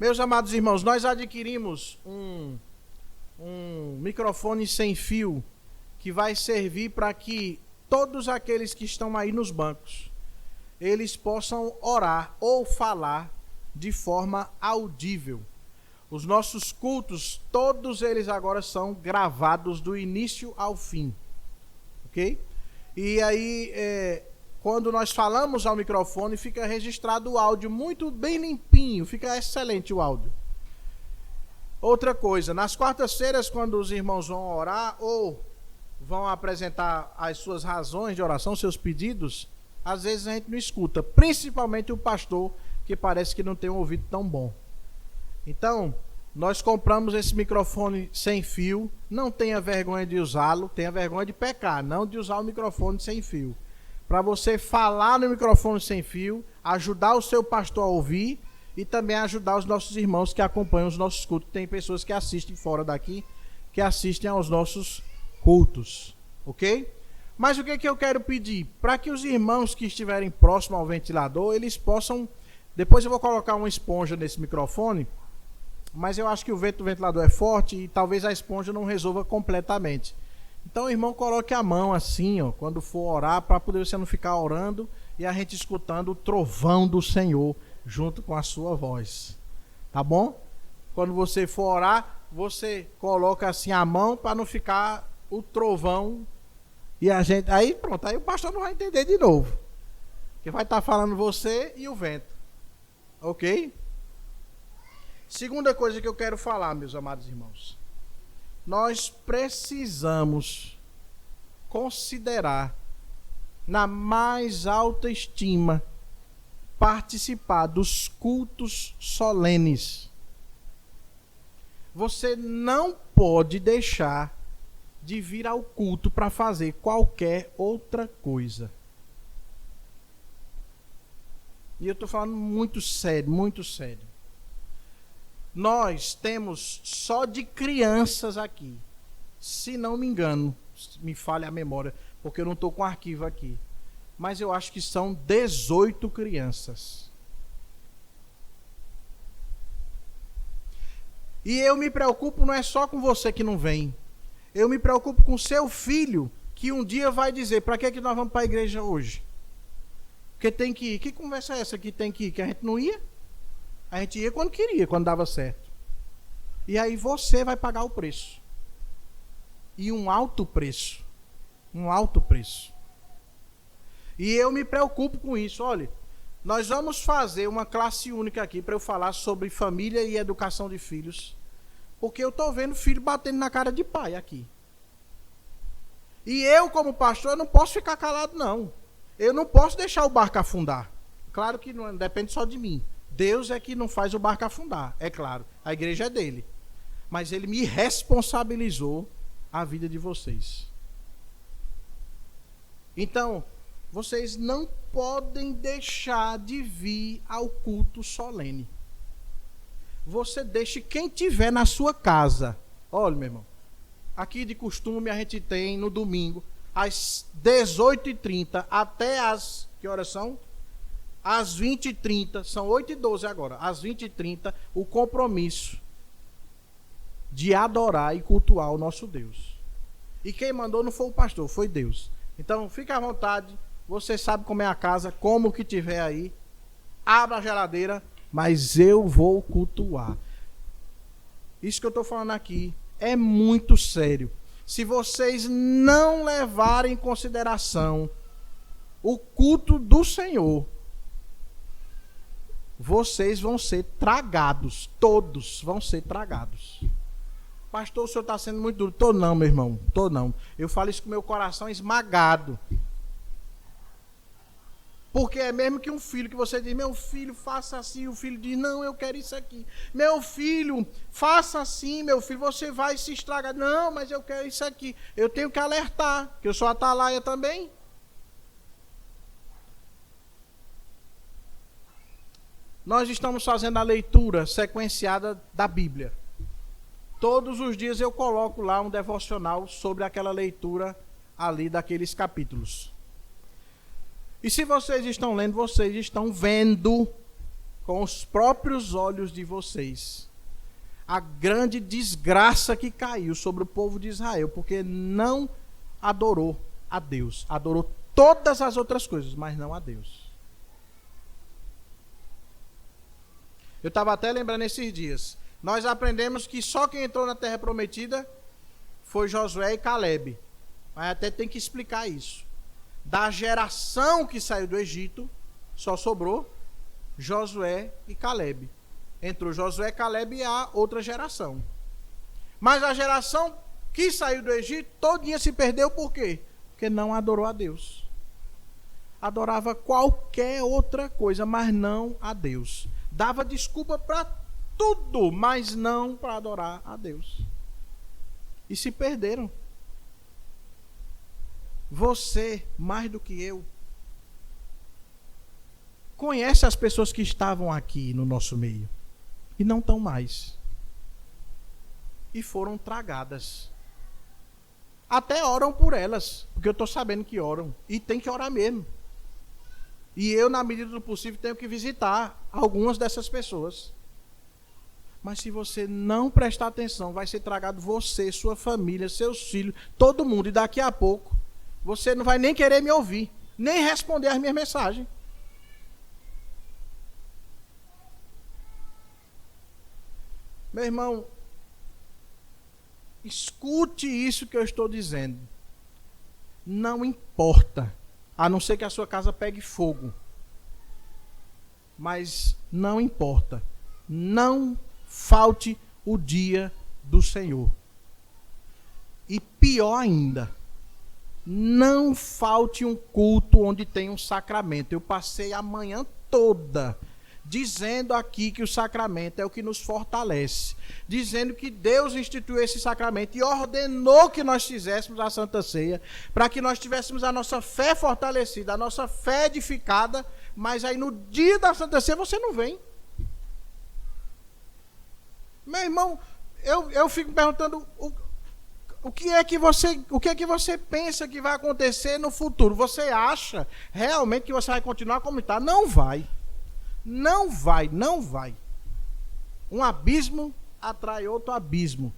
[SPEAKER 2] Meus amados irmãos, nós adquirimos um microfone sem fio que vai servir para que todos aqueles que estão aí nos bancos, eles possam orar ou falar de forma audível. Os nossos cultos, todos eles agora são gravados do início ao fim. Ok? E aí, quando nós falamos ao microfone, fica registrado o áudio muito bem limpinho, fica excelente o áudio. Outra coisa, nas quartas-feiras, quando os irmãos vão orar ou vão apresentar as suas razões de oração, seus pedidos, às vezes a gente não escuta, principalmente o pastor, que parece que não tem um ouvido tão bom. Então, nós compramos esse microfone sem fio. Não tenha vergonha de usá-lo, tenha vergonha de pecar, não de usar o microfone sem fio. Para você falar no microfone sem fio, ajudar o seu pastor a ouvir e também ajudar os nossos irmãos que acompanham os nossos cultos. Tem pessoas que assistem fora daqui, que assistem aos nossos cultos, ok? Mas o que eu quero pedir? Para que os irmãos que estiverem próximos ao ventilador, eles possam... Depois eu vou colocar uma esponja nesse microfone, mas eu acho que o vento do ventilador é forte e talvez a esponja não resolva completamente. Então o irmão coloque a mão assim, ó, quando for orar, para poder você não ficar orando e a gente escutando o trovão do Senhor junto com a sua voz. Tá bom? Quando você for orar, você coloca assim a mão para não ficar o trovão e a gente... Aí pronto, aí o pastor não vai entender de novo. Que vai estar falando você e o vento. Ok? Segunda coisa que eu quero falar, meus amados irmãos. Nós precisamos considerar na mais alta estima participar dos cultos solenes. Você não pode deixar de vir ao culto para fazer qualquer outra coisa. E eu estou falando muito sério, muito sério. Nós temos só de crianças aqui, se não me engano, me falha a memória, porque eu não estou com arquivo aqui, mas eu acho que são 18 crianças. E eu me preocupo não é só com você que não vem, eu me preocupo com seu filho, que um dia vai dizer: para que nós vamos para a igreja hoje? Porque tem que ir. Que conversa é essa que tem que ir? Que a gente não ia? A gente ia quando queria, quando dava certo. E aí você vai pagar o preço. E um alto preço. Um alto preço. E eu me preocupo com isso. Olha, nós vamos fazer uma classe única aqui para eu falar sobre família e educação de filhos. Porque eu estou vendo filho batendo na cara de pai aqui. E eu, como pastor, não posso ficar calado, não. Eu não posso deixar o barco afundar. Claro que não depende só de mim. Deus é que não faz o barco afundar, é claro. A igreja é dele. Mas ele me responsabilizou a vida de vocês. Então, vocês não podem deixar de vir ao culto solene. Você deixe quem tiver na sua casa. Olha, meu irmão, aqui de costume a gente tem no domingo às 18h30 até as... Que horas são? Às 20h30, são 8h12 agora. Às 20h30, o compromisso de adorar e cultuar o nosso Deus. E quem mandou não foi o pastor, foi Deus. Então, fique à vontade. Você sabe como é a casa, como que tiver aí. Abra a geladeira, mas eu vou cultuar. Isso que eu estou falando aqui é muito sério. Se vocês não levarem em consideração o culto do Senhor, vocês vão ser tragados. Todos vão ser tragados. Pastor, o senhor está sendo muito duro. Tô não, meu irmão. Tô não. Eu falo isso com meu coração esmagado. Porque é mesmo que um filho que você diz, meu filho, faça assim. O filho diz, não, eu quero isso aqui. Meu filho, faça assim, meu filho, você vai se estragar. Não, mas eu quero isso aqui. Eu tenho que alertar, que eu sou atalaia também. Nós estamos fazendo a leitura sequenciada da Bíblia. Todos os dias eu coloco lá um devocional sobre aquela leitura ali daqueles capítulos. E se vocês estão lendo, vocês estão vendo com os próprios olhos de vocês a grande desgraça que caiu sobre o povo de Israel, porque não adorou a Deus, adorou todas as outras coisas, mas não a Deus. Eu estava até lembrando esses dias, nós aprendemos que só quem entrou na Terra Prometida foi Josué e Calebe, mas até tem que explicar isso. Da geração que saiu do Egito, só sobrou Josué e Calebe. Entrou Josué, Calebe e a outra geração. Mas a geração que saiu do Egito, todinha se perdeu por quê? Porque não adorou a Deus. Adorava qualquer outra coisa, mas não a Deus. Dava desculpa para tudo, mas não para adorar a Deus. E se perderam. Você, mais do que eu, conhece as pessoas que estavam aqui no nosso meio e não estão mais. E foram tragadas. Até oram por elas, porque eu estou sabendo que oram. E tem que orar mesmo. E eu, na medida do possível, tenho que visitar algumas dessas pessoas. Mas se você não prestar atenção, vai ser tragado você, sua família, seus filhos, todo mundo. E daqui a pouco, você não vai nem querer me ouvir, nem responder as minhas mensagens. Meu irmão, escute isso que eu estou dizendo. Não importa, a não ser que a sua casa pegue fogo. Mas não importa. Não falte o dia do Senhor. E pior ainda, não falte um culto onde tem um sacramento. Eu passei a manhã toda dizendo aqui que o sacramento é o que nos fortalece, dizendo que Deus instituiu esse sacramento e ordenou que nós fizéssemos a Santa Ceia, para que nós tivéssemos a nossa fé fortalecida, a nossa fé edificada, mas aí no dia da Santa Ceia você não vem. Meu irmão, eu fico perguntando o que é que você pensa que vai acontecer no futuro? Você acha realmente que você vai continuar como está? Não vai. Não vai, não vai. Um abismo atrai outro abismo.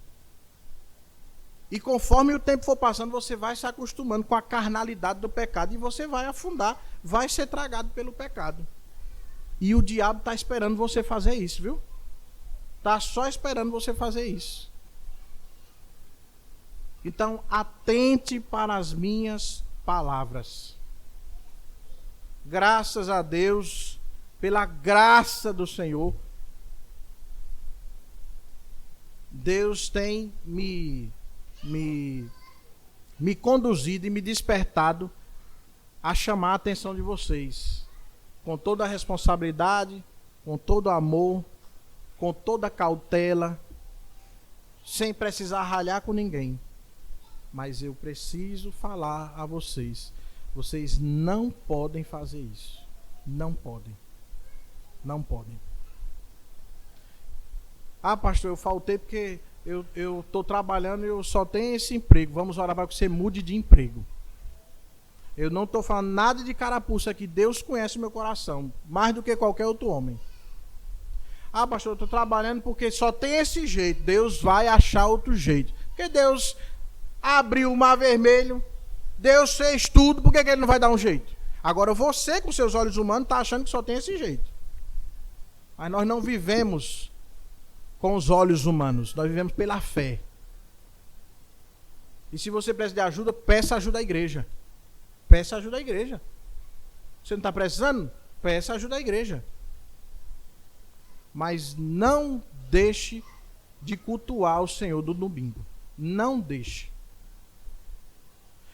[SPEAKER 2] E conforme o tempo for passando, você vai se acostumando com a carnalidade do pecado e você vai afundar, vai ser tragado pelo pecado. E o diabo está esperando você fazer isso, viu? Está só esperando você fazer isso. Então, atente para as minhas palavras. Graças a Deus, pela graça do Senhor, Deus tem me conduzido e me despertado a chamar a atenção de vocês, com toda a responsabilidade, com todo o amor, com toda a cautela, sem precisar ralhar com ninguém. Mas eu preciso falar a vocês. Vocês não podem fazer isso. Não podem. Não podem. Ah, pastor, eu faltei porque eu estou trabalhando e eu só tenho esse emprego. Vamos orar para que você mude de emprego. Eu não estou falando nada de carapuça aqui. Deus conhece o meu coração, mais do que qualquer outro homem. Ah, pastor, eu estou trabalhando porque só tem esse jeito. Deus vai achar outro jeito. Porque Deus abriu o mar vermelho, Deus fez tudo, por que ele não vai dar um jeito? Agora você, com seus olhos humanos, está achando que só tem esse jeito. Mas nós não vivemos com os olhos humanos, nós vivemos pela fé. E se você precisa de ajuda, peça ajuda à igreja. Peça ajuda à igreja. Você não está precisando? Peça ajuda à igreja. Mas não deixe de cultuar o Senhor do domingo. Não deixe.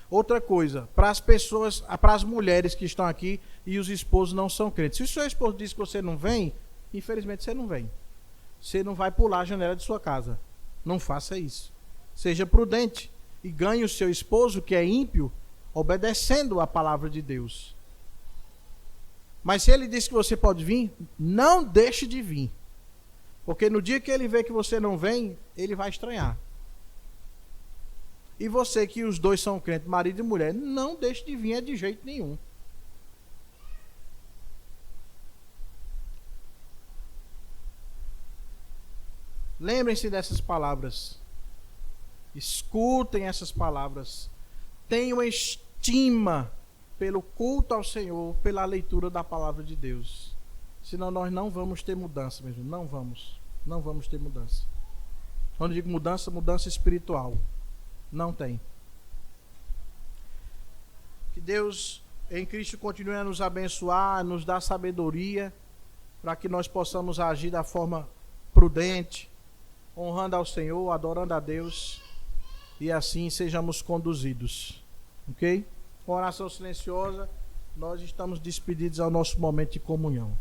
[SPEAKER 2] Outra coisa, para as pessoas, para as mulheres que estão aqui e os esposos não são crentes. Se o seu esposo diz que você não vem, infelizmente você não vem. Você não vai pular a janela de sua casa. Não faça isso. Seja prudente e ganhe o seu esposo, que é ímpio, obedecendo a palavra de Deus. Mas se ele diz que você pode vir, não deixe de vir. Porque no dia que ele vê que você não vem, ele vai estranhar. E você, que os dois são crentes, marido e mulher, não deixe de vir de jeito nenhum. Lembrem-se dessas palavras. Escutem essas palavras. Tenham estima pelo culto ao Senhor, pela leitura da palavra de Deus. Senão nós não vamos ter mudança mesmo. Não vamos ter mudança. Quando eu digo mudança, mudança espiritual. Não tem. Que Deus em Cristo continue a nos abençoar, nos dar sabedoria, para que nós possamos agir da forma prudente, honrando ao Senhor, adorando a Deus, e assim sejamos conduzidos. Ok? Com oração silenciosa, nós estamos despedidos ao nosso momento de comunhão.